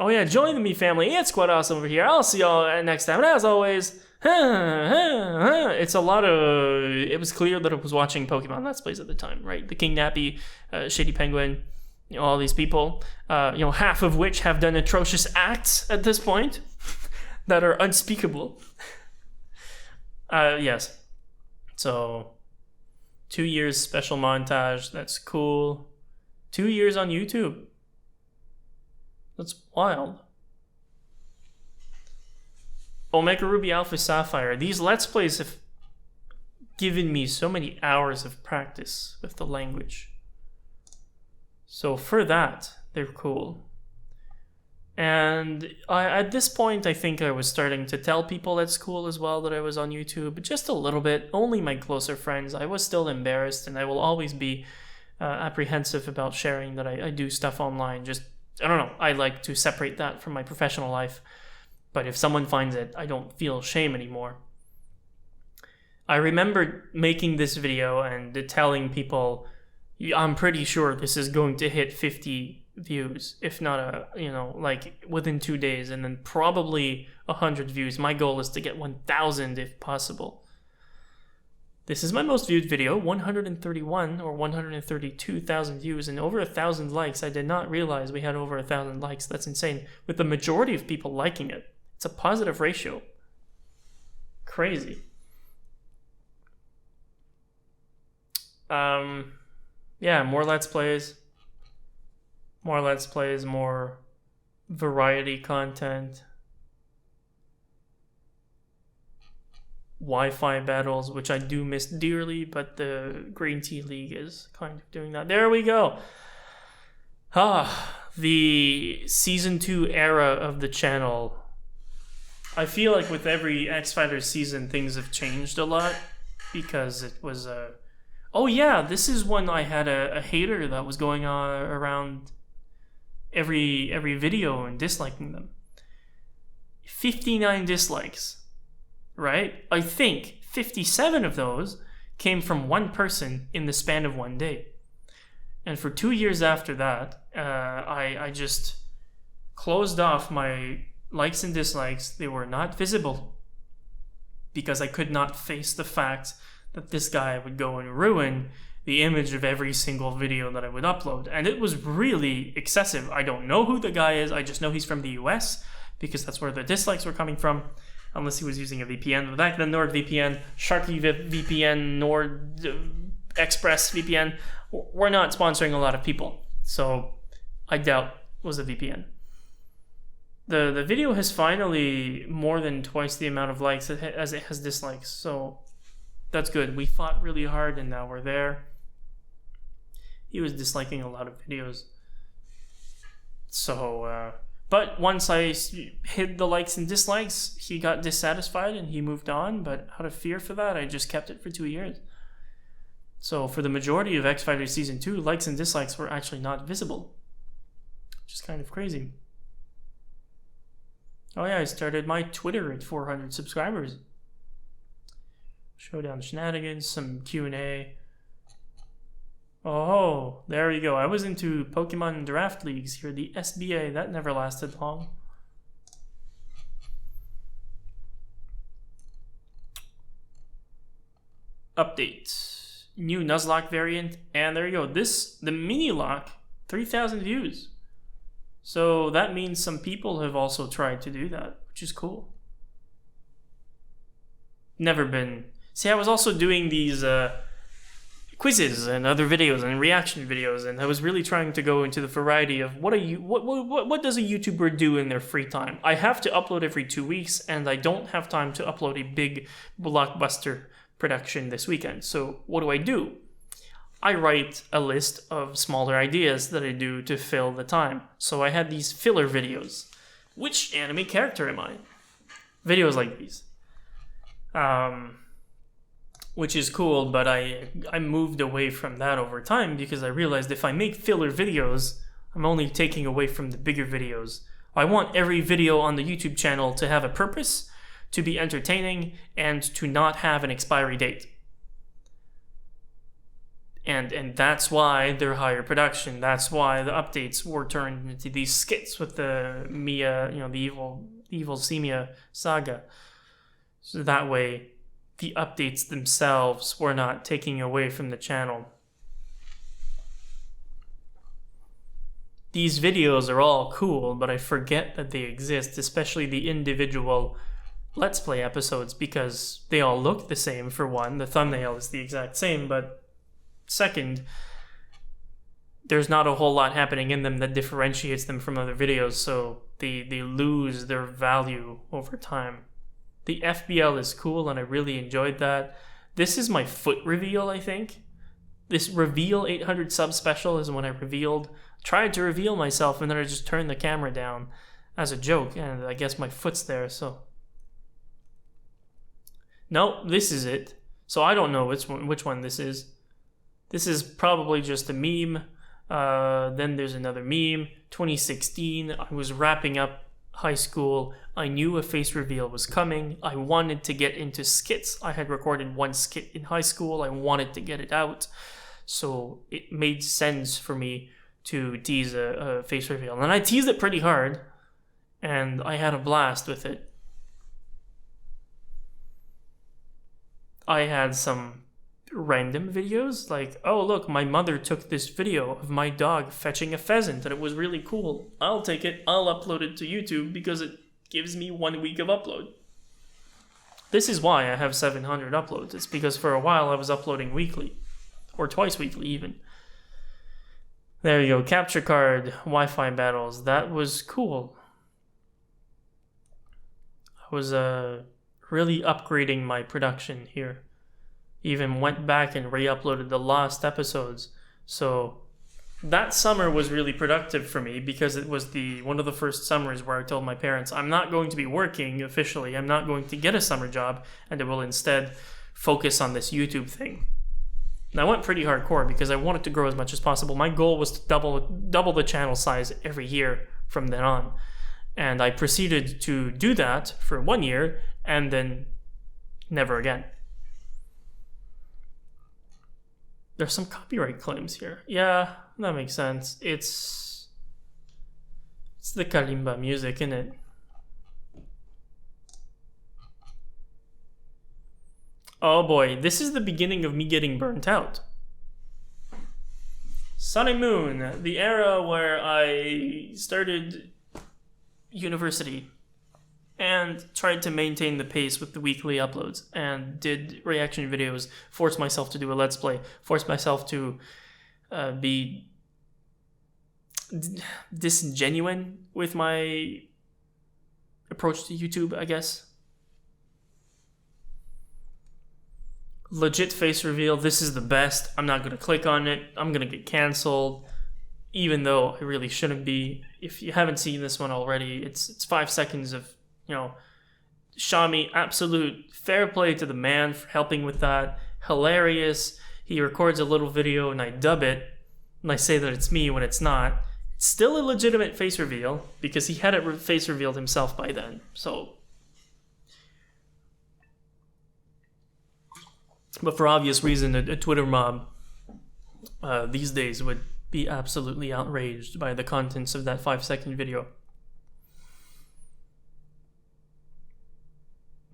Oh yeah, join the Mea family. It's quite awesome over here. I'll see y'all next time. And as always, it's a lot of... It was clear that I was watching Pokemon Let's Plays at the time, right? The King Nappy, Shady Penguin, you know, all these people, half of which have done atrocious acts at this point that are unspeakable. Yes. So, 2 years special montage. That's cool. 2 years on YouTube. That's wild. Omega Ruby Alpha Sapphire. These Let's Plays have given me so many hours of practice with the language. So for that, they're cool. And at this point, I think I was starting to tell people at school as well that I was on YouTube. Just a little bit. Only my closer friends. I was still embarrassed, and I will always be apprehensive about sharing that I do stuff online. Just, I don't know. I like to separate that from my professional life. But if someone finds it, I don't feel shame anymore. I remember making this video and telling people, I'm pretty sure this is going to hit 50 views, if not like within 2 days, and then probably 100 views. My goal is to get 1,000 if possible. This is my most viewed video, 131 or 132,000 views and over 1,000 likes. I did not realize we had over 1,000 likes. That's insane. With the majority of people liking it. It's a positive ratio. Crazy. Yeah, more Let's Plays. More Let's Plays, more variety content. Wi-Fi battles, which I do miss dearly, but the Green Tea League is kind of doing that. There we go. The Season 2 era of the channel. I feel like with every X Fighters season, things have changed a lot, because it was oh yeah, this is when I had a hater that was going on around every video and disliking them. 59 dislikes, right? I think 57 of those came from one person in the span of 1 day. And for 2 years after that, I just closed off my likes and dislikes. They were not visible because I could not face the fact that this guy would go and ruin the image of every single video that I would upload. And it was really excessive. I don't know who the guy is. I just know he's from the US because that's where the dislikes were coming from, unless he was using a VPN. But back then, NordVPN, Sharky VPN, Nord Express VPN were not sponsoring a lot of people. So I doubt it was a VPN. The video has finally more than twice the amount of likes as it has dislikes. So that's good. We fought really hard and now we're there. He was disliking a lot of videos. So, but once I hid the likes and dislikes, he got dissatisfied and he moved on. But out of fear for that, I just kept it for 2 years. So for the majority of X Fighters Season 2, likes and dislikes were actually not visible. Which is kind of crazy. Oh yeah, I started my Twitter at 400 subscribers. Showdown shenanigans, some Q&A. Oh, there you go. I was into Pokemon Draft Leagues here, the SBA. That never lasted long. Update. New Nuzlocke variant. And there you go. The mini lock, 3,000 views. So that means some people have also tried to do that, which is cool. Never been... See, I was also doing these quizzes and other videos and reaction videos, and I was really trying to go into the variety of what does a YouTuber do in their free time. I have to upload every 2 weeks, and I don't have time to upload a big blockbuster production this weekend. So what do? I write a list of smaller ideas that I do to fill the time. So I had these filler videos. Which anime character am I? Videos like these. which is cool, but I moved away from that over time because I realized if I make filler videos, I'm only taking away from the bigger videos. I want every video on the YouTube channel to have a purpose, to be entertaining, and to not have an expiry date. And that's why they're higher production. That's why the updates were turned into these skits with the Mea, the evil C.Mea saga. So that way, the updates themselves were not taking away from the channel. These videos are all cool, but I forget that they exist, especially the individual Let's Play episodes, because they all look the same, for one. The thumbnail is the exact same, but second, there's not a whole lot happening in them that differentiates them from other videos, so they lose their value over time. The FBL is cool, and I really enjoyed that. This is my foot reveal, I think. This reveal 800 sub special is when I tried to reveal myself, and then I just turned the camera down as a joke, and I guess my foot's there, so. No, this is it. So I don't know which one this is. This is probably just a meme. Then there's another meme. 2016, I was wrapping up high school. I knew a face reveal was coming. I wanted to get into skits. I had recorded one skit in high school. I wanted to get it out. So it made sense for me to tease a face reveal. And I teased it pretty hard. And I had a blast with it. I had some random videos like, oh look, my mother took this video of my dog fetching a pheasant and it was really cool. I'll take it, I'll upload it to YouTube because it gives me 1 week of upload. This is why I have 700 uploads. It's because for a while I was uploading weekly, or twice weekly even. There you go, capture card, Wi-Fi battles, that was cool. I was really upgrading my production here. Even went back and re-uploaded the last episodes. So that summer was really productive for me because it was one of the first summers where I told my parents, I'm not going to be working officially. I'm not going to get a summer job, and I will instead focus on this YouTube thing. And I went pretty hardcore because I wanted to grow as much as possible. My goal was to double the channel size every year from then on. And I proceeded to do that for 1 year and then never again. There's some copyright claims here. Yeah, that makes sense. It's the kalimba music, isn't it? Oh boy, this is the beginning of me getting burnt out. Sun and Moon, the era where I started university and tried to maintain the pace with the weekly uploads and did reaction videos, forced myself to do a Let's Play, forced myself to be disingenuine with my approach to YouTube, I guess. Legit face reveal, this is the best. I'm not going to click on it. I'm going to get canceled, even though I really shouldn't be. If you haven't seen this one already, it's 5 seconds of, Xiaomi, absolute fair play to the man for helping with that. Hilarious. He records a little video and I dub it, and I say that it's me when it's not. It's still a legitimate face reveal because he had it face revealed himself by then. So, but for obvious reason, a Twitter mob these days would be absolutely outraged by the contents of that 5-second video.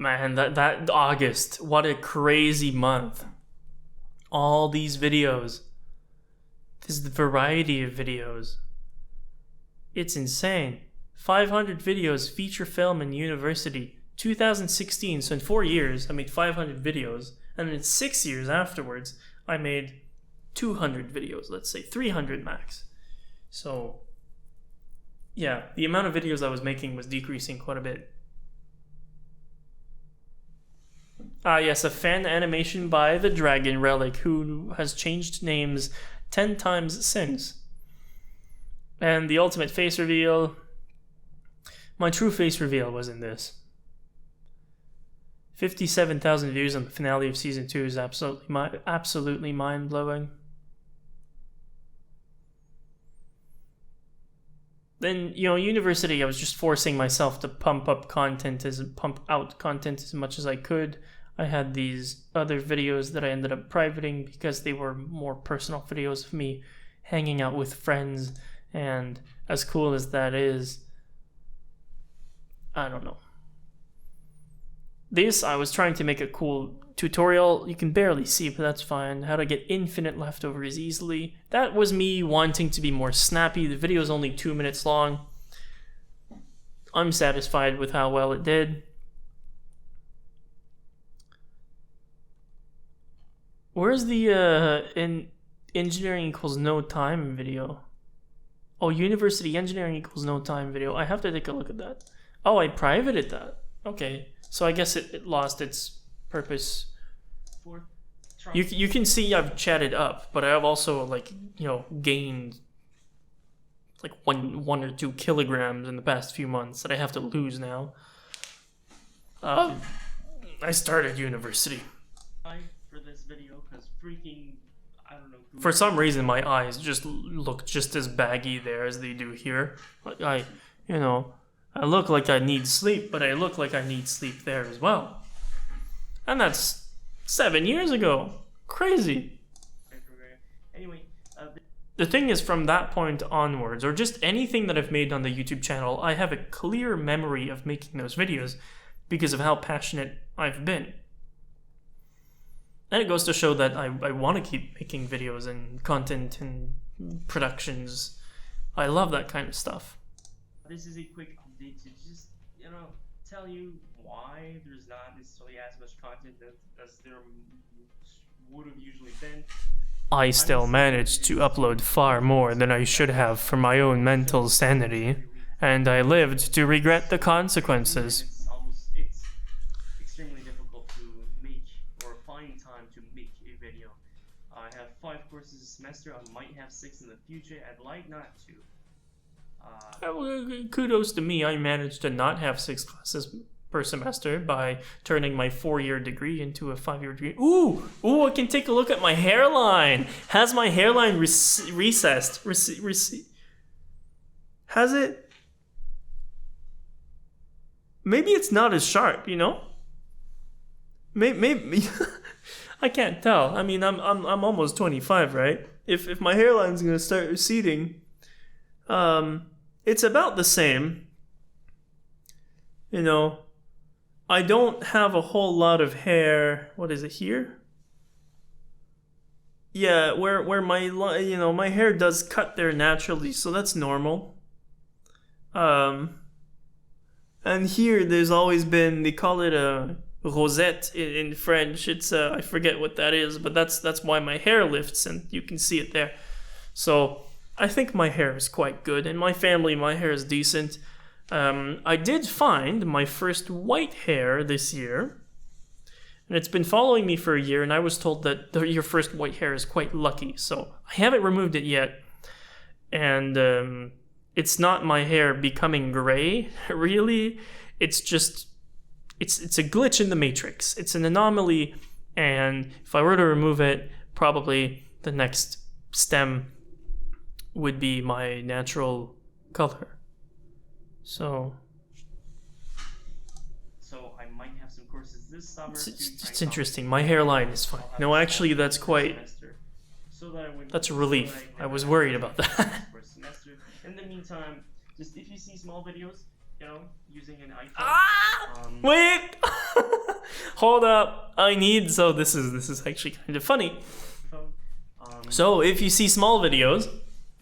Man, that August, what a crazy month. All these videos. This variety of videos. It's insane. 500 videos, feature film and university. 2016, so in 4 years, I made 500 videos. And in 6 years afterwards, I made 200 videos, let's say 300 max. So, yeah, the amount of videos I was making was decreasing quite a bit. Yes, a fan animation by the Dragon Relic, who has changed names 10 times since. And the ultimate face reveal. My true face reveal was in this. 57,000 views on the finale of season 2 is absolutely mind-blowing. Then, you know, university, I was just forcing myself to pump out content as much as I could. I had these other videos that I ended up privating because they were more personal videos of me hanging out with friends, and as cool as that is, I don't know. This, I was trying to make a cool tutorial. You can barely see, but that's fine. How to get infinite leftovers easily. That was me wanting to be more snappy. The video is only 2 minutes long. I'm satisfied with how well it did. Where's the in engineering equals no time video? Oh, university engineering equals no time video. I have to take a look at that. Oh, I privated that. Okay. So I guess it lost its purpose. You can see I've chatted up, but I've also, like, you know, gained like one or 2 kilograms in the past few months that I have to lose now. I started university. For this video, because freaking, I don't know. For some reason, my eyes just look just as baggy there as they do here. Like I look like I need sleep, but I look like I need sleep there as well. And that's 7 years ago. Crazy. Anyway, the thing is, from that point onwards, or just anything that I've made on the YouTube channel, I have a clear memory of making those videos because of how passionate I've been. And it goes to show that I want to keep making videos and content and productions. I love that kind of stuff. This is a quick update to just, you know, tell you why there's not necessarily as much content as there would have usually been. I still managed to upload far more than I should have for my own mental sanity, and I lived to regret the consequences. It's extremely difficult to make or find time to make a video. I have 5 courses a semester. I might have 6 in the future. I'd like not to. Kudos to me, I managed to not have 6 classes per semester by turning my 4-year degree into a 5-year degree. Ooh, I can take a look at my hairline. Has my hairline recessed? Has it? Maybe it's not as sharp, you know? Maybe I can't tell. I mean, I'm almost 25, right? If my hairline's gonna start receding, it's about the same. You know, I don't have a whole lot of hair. What is it here? Yeah, where my hair does cut there naturally, so that's normal. And here there's always been, they call it a rosette in French. It's I forget what that is, but that's why my hair lifts, and you can see it there. So I think my hair is quite good. In my family, my hair is decent. I did find my first white hair this year, and it's been following me for a year, and I was told that your first white hair is quite lucky, so I haven't removed it yet. And it's not my hair becoming gray, really. It's just, it's a glitch in the matrix. It's an anomaly, and if I were to remove it, probably the next stem would be my natural color. So I might have some courses this summer. it's interesting. My hairline is fine. No, actually, that's a relief. I was worried about that. In the meantime, just if you see small videos, you know, using an iPhone. Wait! Hold up. This is actually kind of funny. So if you see small videos,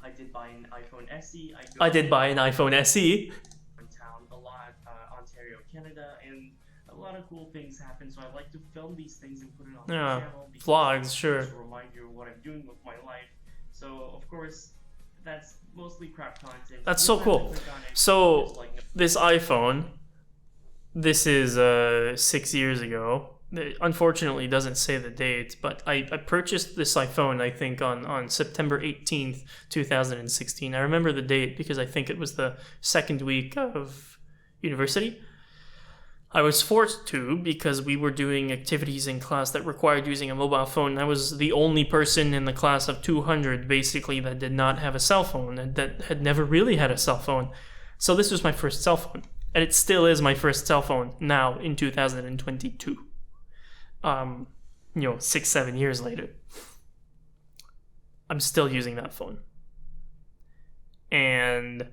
I did buy an iPhone SE. I did buy an iPhone SE. In town a lot, Ontario, Canada, and a lot of cool things happen. So I like to film these things and put it on the channel. Vlogs, sure. To remind you of what I'm doing with my life. So of course, that's mostly crap content. That's so cool. So this iPhone, this is 6 years ago. It unfortunately doesn't say the date, but I purchased this iPhone, I think, on September 18th, 2016. I remember the date because I think it was the second week of university. I was forced to because we were doing activities in class that required using a mobile phone. I was the only person in the class of 200 basically that did not have a cell phone and that had never really had a cell phone. So this was my first cell phone. And it still is my first cell phone now in 2022. 6-7 years later. I'm still using that phone. And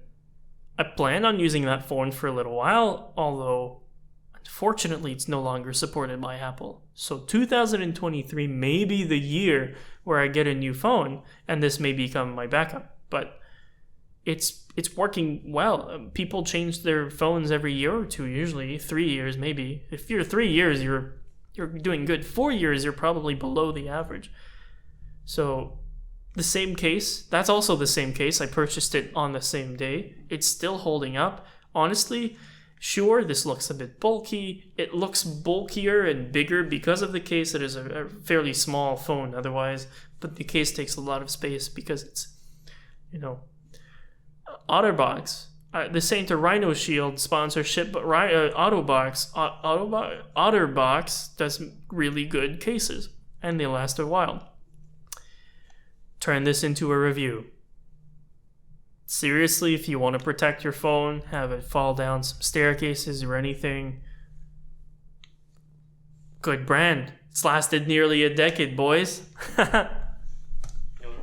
I plan on using that phone for a little while, although unfortunately it's no longer supported by Apple. So 2023 may be the year where I get a new phone, and this may become my backup. But it's working well. People change their phones every year or two, usually 3 years maybe. If you're 3 years, you're doing good. 4 years, you're probably below the average. So the same case, that's also the same case. I purchased it on the same day. It's still holding up. Honestly, sure, this looks a bit bulky. It looks bulkier and bigger because of the case. It is a fairly small phone otherwise, but the case takes a lot of space because it's, OtterBox. This ain't a Rhino Shield sponsorship, but OtterBox does really good cases, and they last a while. Turn this into a review. Seriously, if you want to protect your phone, have it fall down some staircases or anything, good brand. It's lasted nearly a decade, boys. No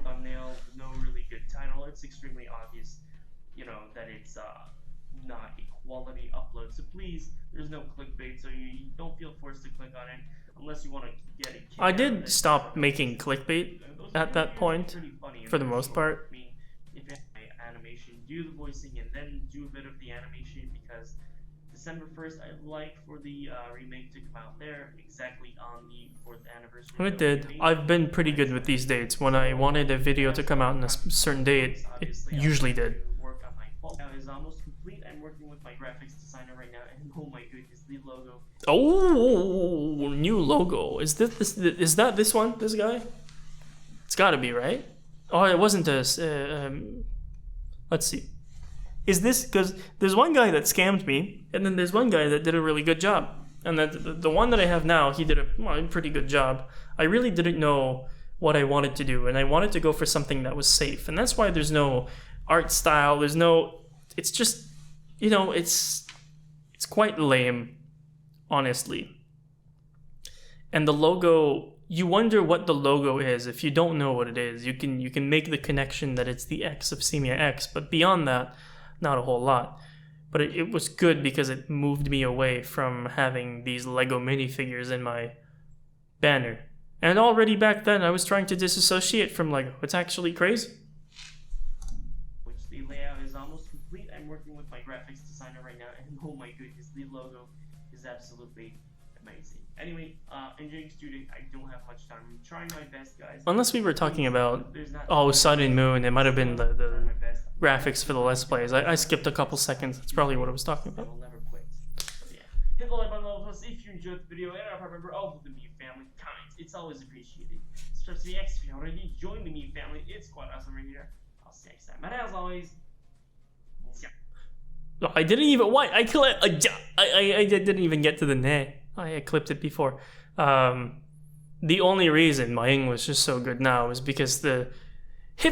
thumbnail, no really good title. It's extremely obvious, that it's not a quality upload. So please, there's no clickbait, so you don't feel forced to click on it unless you want to get it. I did stop making clickbait at that point, for the most part. I mean, if you have my animation, do the voicing and then do a bit of the animation, because December 1st, I'd like for the remake to come out there exactly on the 4th anniversary. It did. I've been pretty good with these dates. When I wanted a video to come out on a certain date, it usually did. Work on my fault. Now is almost complete. I'm working with my graphics designer right now, and oh my goodness, the logo. Oh, new logo. Is that this one? This guy? It's got to be, right? Oh, it wasn't a. Let's see. Is this because there's one guy that scammed me, and then there's one guy that did a really good job, and the one that I have now, he did a pretty good job. I really didn't know what I wanted to do, and I wanted to go for something that was safe, and that's why there's no art style. There's no. It's just, it's quite lame, honestly. And the logo. You wonder what the logo is. If you don't know what it is, you can make the connection that it's the X of C.MeaX, but beyond that, not a whole lot. But it was good because it moved me away from having these Lego minifigures in my banner. And already back then, I was trying to disassociate from Lego. It's actually crazy. Which the layout is almost complete. I'm working with my graphics designer right now, and oh my goodness, the logo is absolutely amazing. Anyway, engineering student, I don't have much time. I'm trying my best, guys. Unless we were talking about, Sun and Moon, it might have been the graphics for the Let's Plays. I skipped a couple seconds. That's probably what I was talking about. I will never quit. But yeah. Hit the like button below if you enjoyed the video, and if I remember all of the Me family, comments. It's always appreciated. Subscribe to the X if you already joined the Me family. It's quite awesome right here. I'll see you next time. And as always, I didn't even. What? I didn't even get to the nay. I clipped it before. The only reason my English is so good now is because hit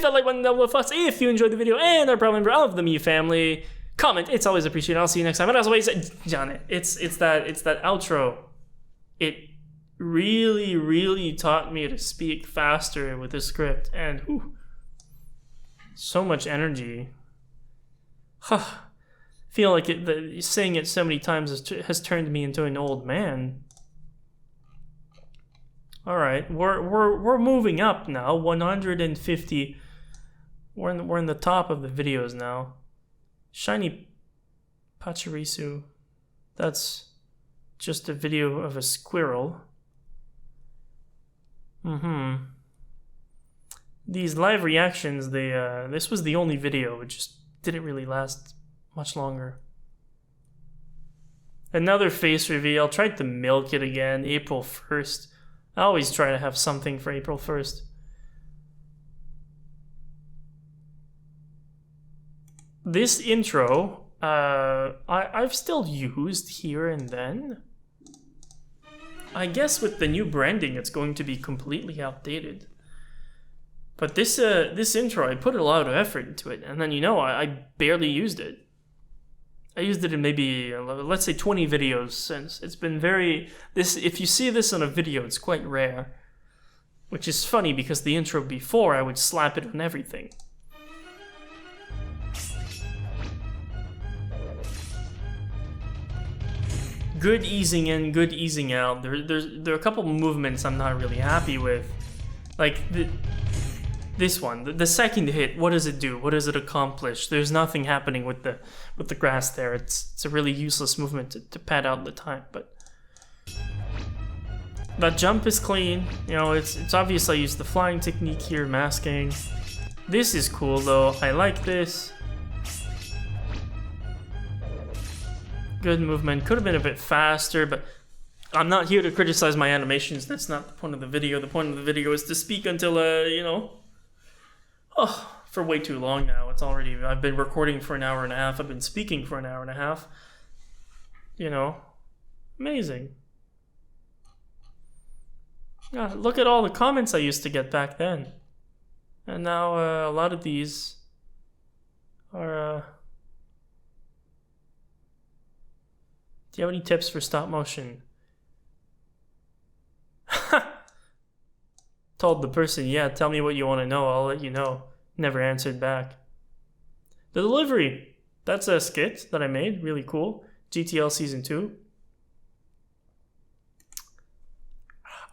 that like button down below first if you enjoyed the video, and are probably a member of the Me family. Comment. It's always appreciated. I'll see you next time. And as always, John, it's that outro. It really taught me to speak faster with the script, and so much energy. Feel like saying it so many times has turned me into an old man. All right, we're moving up now. 150. We're in the top of the videos now. Shiny Pachirisu. That's just a video of a squirrel. These live reactions, this was the only video. It just didn't really last much longer. Another face reveal. Tried to milk it again. April 1st. I always try to have something for April 1st. This intro I've still used here and then. I guess with the new branding, it's going to be completely outdated. But this intro, I put a lot of effort into it, and then I barely used it. I used it in maybe, let's say 20 videos since. It's been if you see this on a video, it's quite rare. Which is funny because the intro before, I would slap it on everything. Good easing in, good easing out. There are a couple movements I'm not really happy with. Like this one, the second hit, what does it do? What does it accomplish? There's nothing happening with the grass there. It's a really useless movement to pad out the time, but that jump is clean. It's obvious I used the flying technique here, masking. This is cool though. I like this. Good movement. Could have been a bit faster, but I'm not here to criticize my animations. That's not the point of the video. The point of the video is to speak until, for way too long now. I've been recording for an hour and a half. I've been speaking for an hour and a half. Amazing. Yeah, look at all the comments I used to get back then. And now a lot of these are... Do you have any tips for stop motion? Told the person, yeah, tell me what you want to know, I'll let you know. Never answered back. The delivery. That's a skit that I made, really cool. GTL Season 2.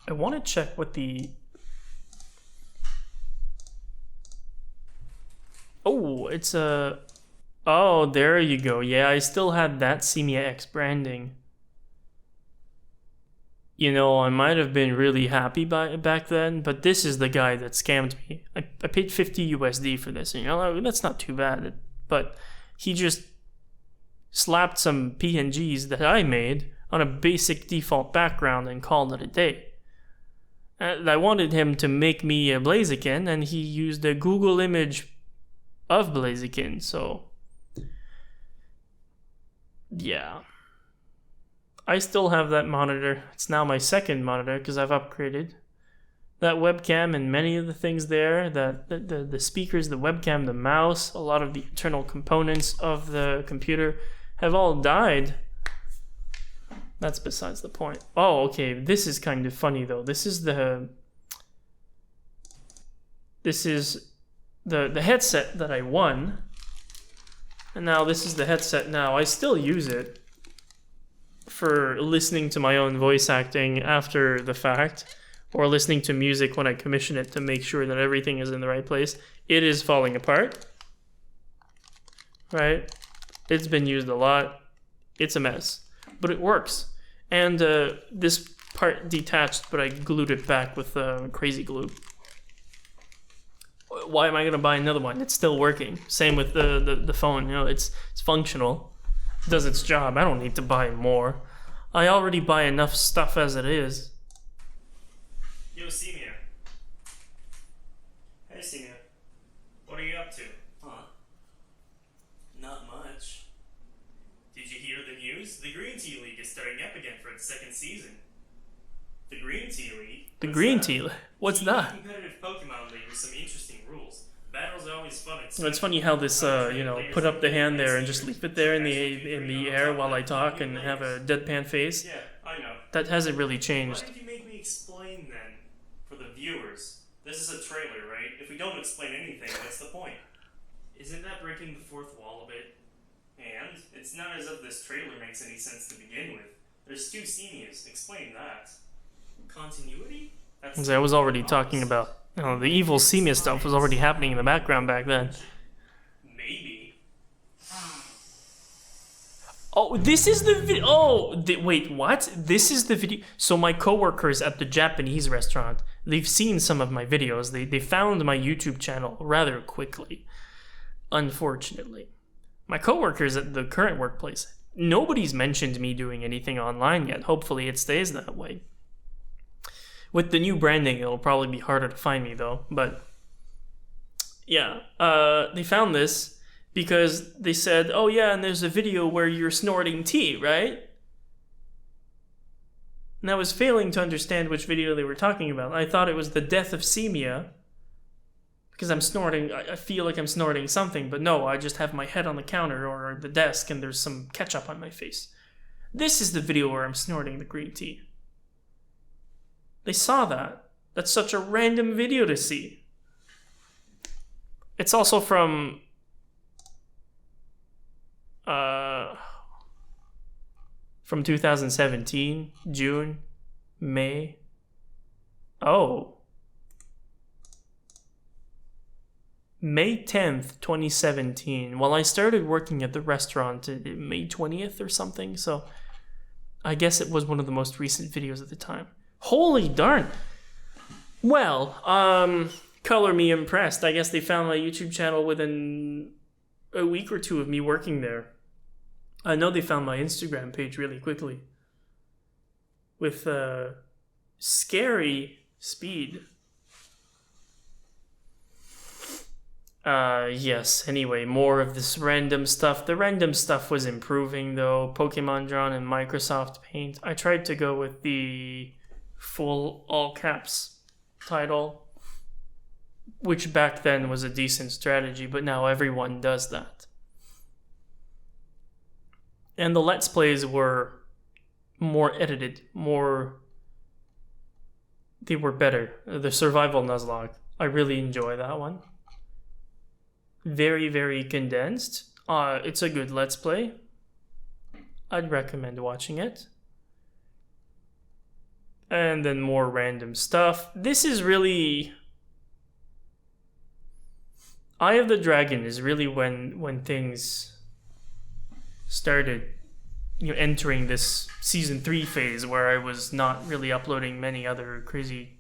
I want to check what the... Oh, it's a... Oh, there you go. Yeah, I still had that C.MeaX branding. I might have been really happy back then, but this is the guy that scammed me. I paid 50 USD for this, and that's not too bad. But he just slapped some PNGs that I made on a basic default background and called it a day. And I wanted him to make me a Blaziken, and he used a Google image of Blaziken, so... Yeah. I still have that monitor. It's now my second monitor because I've upgraded. That webcam and many of the things there, the speakers, the webcam, the mouse, a lot of the internal components of the computer have all died. That's besides the point. Oh, okay, this is kind of funny though. This is the headset that I won. And now this is the headset now. I still use it for listening to my own voice acting after the fact, or listening to music when I commission it to make sure that everything is in the right place. It is falling apart. Right? It's been used a lot. It's a mess. But it works. And this part detached, but I glued it back with crazy glue. Why am I gonna buy another one? It's still working. Same with the phone. It's functional. It does its job. I don't need to buy more. I already buy enough stuff as it is. Yo, C.Mea. Hey, C.Mea. What are you up to? Huh? Not much. Did you hear the news? The Green Tea League is starting up again for its second season. The Green Tea League? The Green Tea League? What's that? Competitive Pokemon League with some interesting rules. Battles are always fun. It's funny how this, put up the hand there and just leave it there in the air while I talk and have a deadpan face. Yeah, I know. That hasn't really changed. Why don't you make me explain then, for the viewers? This is a trailer, right? If we don't explain anything, what's the point? Isn't that breaking the fourth wall a bit? And it's not as if this trailer makes any sense to begin with. There's two C.Meas. Explain that. Continuity? As I was already talking about. The evil C.Mea stuff was already happening in the background back then. Maybe. Oh, this is the video. Oh, wait, what? This is the video. So my coworkers at the Japanese restaurant, they've seen some of my videos. They found my YouTube channel rather quickly, unfortunately. My coworkers at the current workplace, nobody's mentioned me doing anything online yet. Hopefully it stays that way. With the new branding, it'll probably be harder to find me though, but yeah, they found this. because they said, oh yeah, and there's a video where you're snorting tea, right? And I was failing to understand which video they were talking about. I thought it was the death of C.Mea, because I'm snorting, I feel like I'm snorting something, but no, I just have my head on the counter or the desk and there's some ketchup on my face. This is the video where I'm snorting the green tea. They saw that. That's such a random video to see. It's also from 2017, June, May. Oh. May 10th, 2017. Well, I started working at the restaurant May 20th or something, so I guess it was one of the most recent videos at the time. Holy darn! Well, color me impressed. I guess they found my YouTube channel within a week or two of me working there. I know they found my Instagram page really quickly. With scary speed. Yes, anyway, more of this random stuff. The random stuff was improving though. Pokemon Drawn and Microsoft Paint. I tried to go with the full all caps title, which back then was a decent strategy, but now everyone does that. And the Let's Plays were more edited, they were better. The Survival Nuzlocke, I really enjoy that one. Very, very condensed. It's a good Let's Play. I'd recommend watching it. And then more random stuff. This is really... Eye of the Dragon is really when things started, entering this season 3 phase where I was not really uploading many other crazy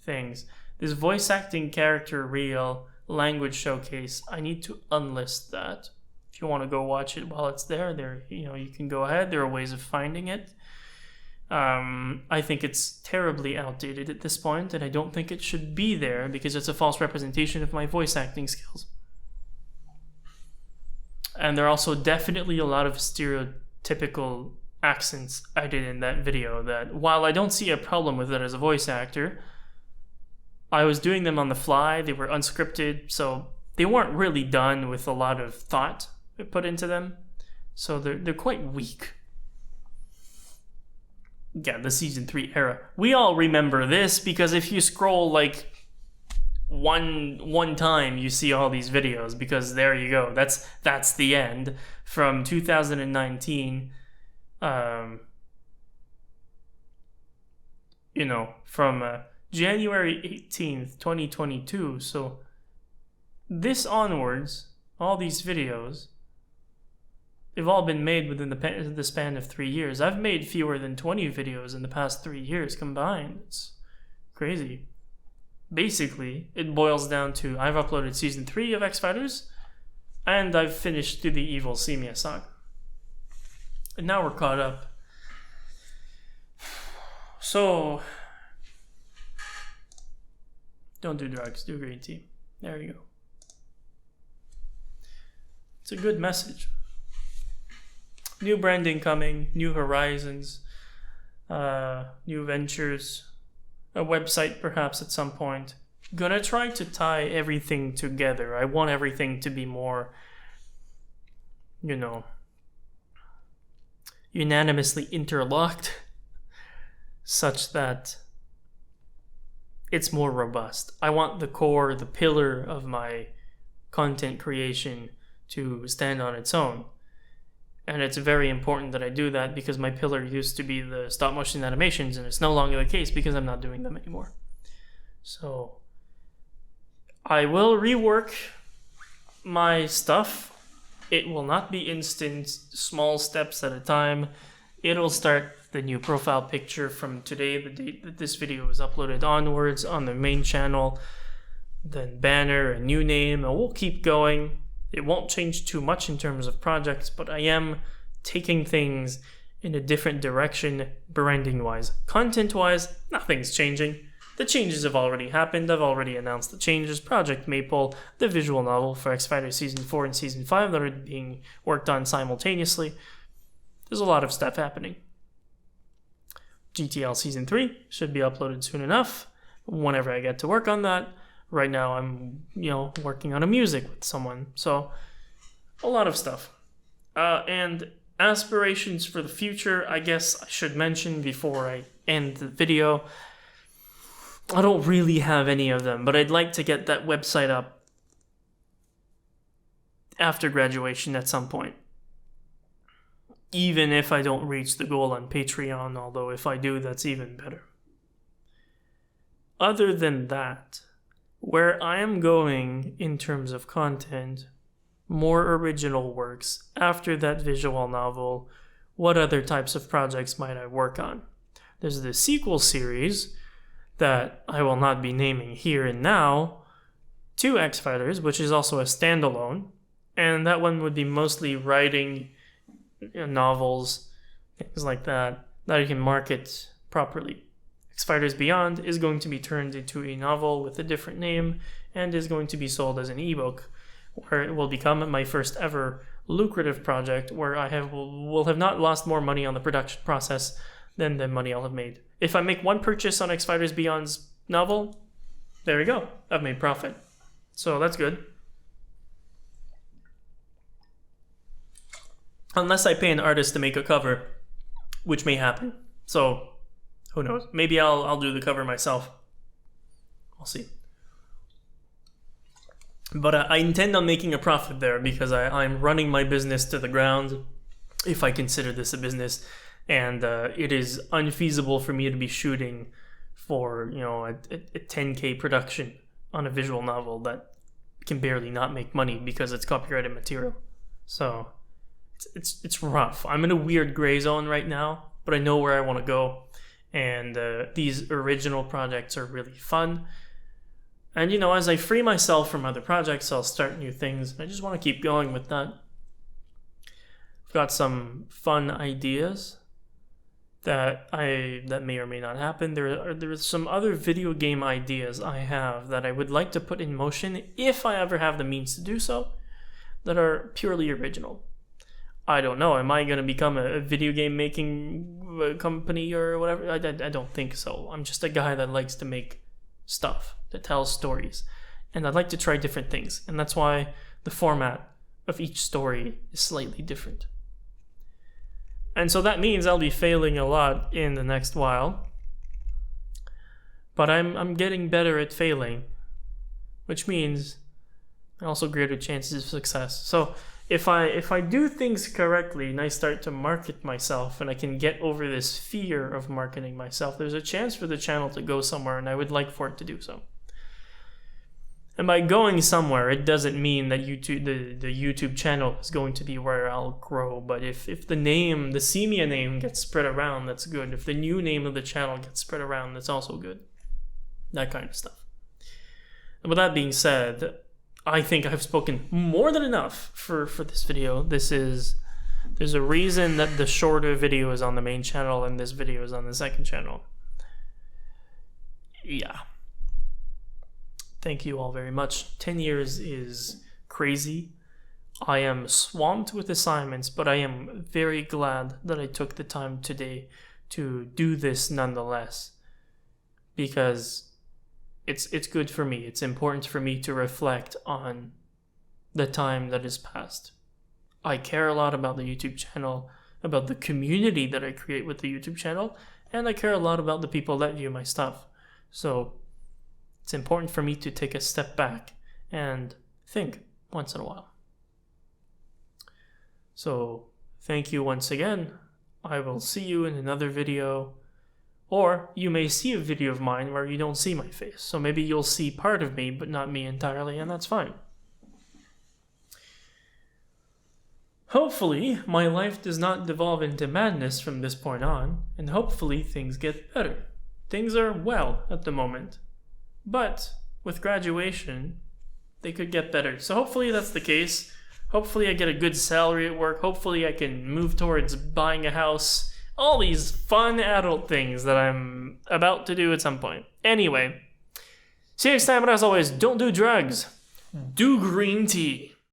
things. This voice acting character reel language showcase, I need to unlist that. If you want to go watch it while it's there, you can go ahead. There are ways of finding it. I think it's terribly outdated at this point, and I don't think it should be there because it's a false representation of my voice acting skills. And there are also definitely a lot of stereotypical accents I did in that video that, while I don't see a problem with it as a voice actor, I was doing them on the fly. They were unscripted, so they weren't really done with a lot of thought put into them. So they're quite weak. Yeah, the season 3 era. We all remember this because if you scroll like one time, you see all these videos because there you go. That's the end from 2019. From January 18th, 2022. So this onwards, all these videos, they've all been made within the span of 3 years. I've made fewer than 20 videos in the past 3 years combined. It's crazy. Basically, it boils down to I've uploaded season 3 of X Fighters, and I've finished through the evil C.Mea saga. And now we're caught up. So, don't do drugs, do green tea. There you go. It's a good message. New branding coming, new horizons, new ventures, a website perhaps at some point. Gonna try to tie everything together. I want everything to be more, unanimously interlocked, such that it's more robust. I want the core, the pillar of my content creation to stand on its own. And it's very important that I do that because my pillar used to be the stop motion animations, and it's no longer the case because I'm not doing them anymore. So I will rework my stuff. It will not be instant, small steps at a time. It'll start the new profile picture from today, the date that this video is uploaded onwards on the main channel, then banner, a new name, and we'll keep going. It won't change too much in terms of projects, but I am taking things in a different direction branding-wise. Content-wise, nothing's changing. The changes have already happened. I've already announced the changes. Project Maple, the visual novel for X-Fighter Season 4 and Season 5 that are being worked on simultaneously. There's a lot of stuff happening. GTL Season 3 should be uploaded soon enough, whenever I get to work on that. Right now I'm, working on a music with someone. So, a lot of stuff. And aspirations for the future, I guess I should mention before I end the video. I don't really have any of them, but I'd like to get that website up after graduation at some point. Even if I don't reach the goal on Patreon, although if I do, that's even better. Other than that, where I am going in terms of content, more original works, after that visual novel, what other types of projects might I work on? There's the sequel series that I will not be naming here and now, to X-Fighters, which is also a standalone, and that one would be mostly writing novels, things like that you can market properly. X-Fighters Beyond is going to be turned into a novel with a different name and is going to be sold as an ebook, where it will become my first ever lucrative project where I will have not lost more money on the production process than the money I'll have made. If I make one purchase on X-Fighters Beyond's novel, there we go. I've made profit. So that's good. Unless I pay an artist to make a cover, which may happen. So, who knows? Maybe I'll do the cover myself. We'll see. But I intend on making a profit there because I'm running my business to the ground, if I consider this a business, and it is unfeasible for me to be shooting for a 10K production on a visual novel that can barely not make money because it's copyrighted material. So it's rough. I'm in a weird gray zone right now, but I know where I want to go, and these original projects are really fun. And as I free myself from other projects, I'll start new things. I just want to keep going with that. I've got some fun ideas that may or may not happen. There are some other video game ideas I have that I would like to put in motion if I ever have the means to do so, that are purely original. I don't know. Am I going to become a video game making company or whatever? I don't think so. I'm just a guy that likes to make stuff, that tells stories. And I'd like to try different things. And that's why the format of each story is slightly different. And so that means I'll be failing a lot in the next while. But I'm getting better at failing, which means also greater chances of success. So if I do things correctly and I start to market myself and I can get over this fear of marketing myself, there's a chance for the channel to go somewhere, and I would like for it to do so. And by going somewhere, it doesn't mean that the YouTube channel is going to be where I'll grow, but if the C.Mea name gets spread around, that's good. If the new name of the channel gets spread around, that's also good. That kind of stuff. And with that being said, I think I've spoken more than enough for this video. There's a reason that the shorter video is on the main channel and this video is on the second channel. Yeah. Thank you all very much. 10 years is crazy. I am swamped with assignments, but I am very glad that I took the time today to do this nonetheless, because it's good for me. It's important for me to reflect on the time that has passed. I care a lot about the YouTube channel, about the community that I create with the YouTube channel, and I care a lot about the people that view my stuff. So it's important for me to take a step back and think once in a while. So thank you once again. I will see you in another video. Or you may see a video of mine where you don't see my face. So maybe you'll see part of me, but not me entirely, and that's fine. Hopefully, my life does not devolve into madness from this point on, and hopefully things get better. Things are well at the moment. But with graduation, they could get better. So hopefully that's the case. Hopefully I get a good salary at work. Hopefully I can move towards buying a house All these fun adult things that I'm about to do at some point. Anyway, see you next time, but as always, don't do drugs. Do green tea.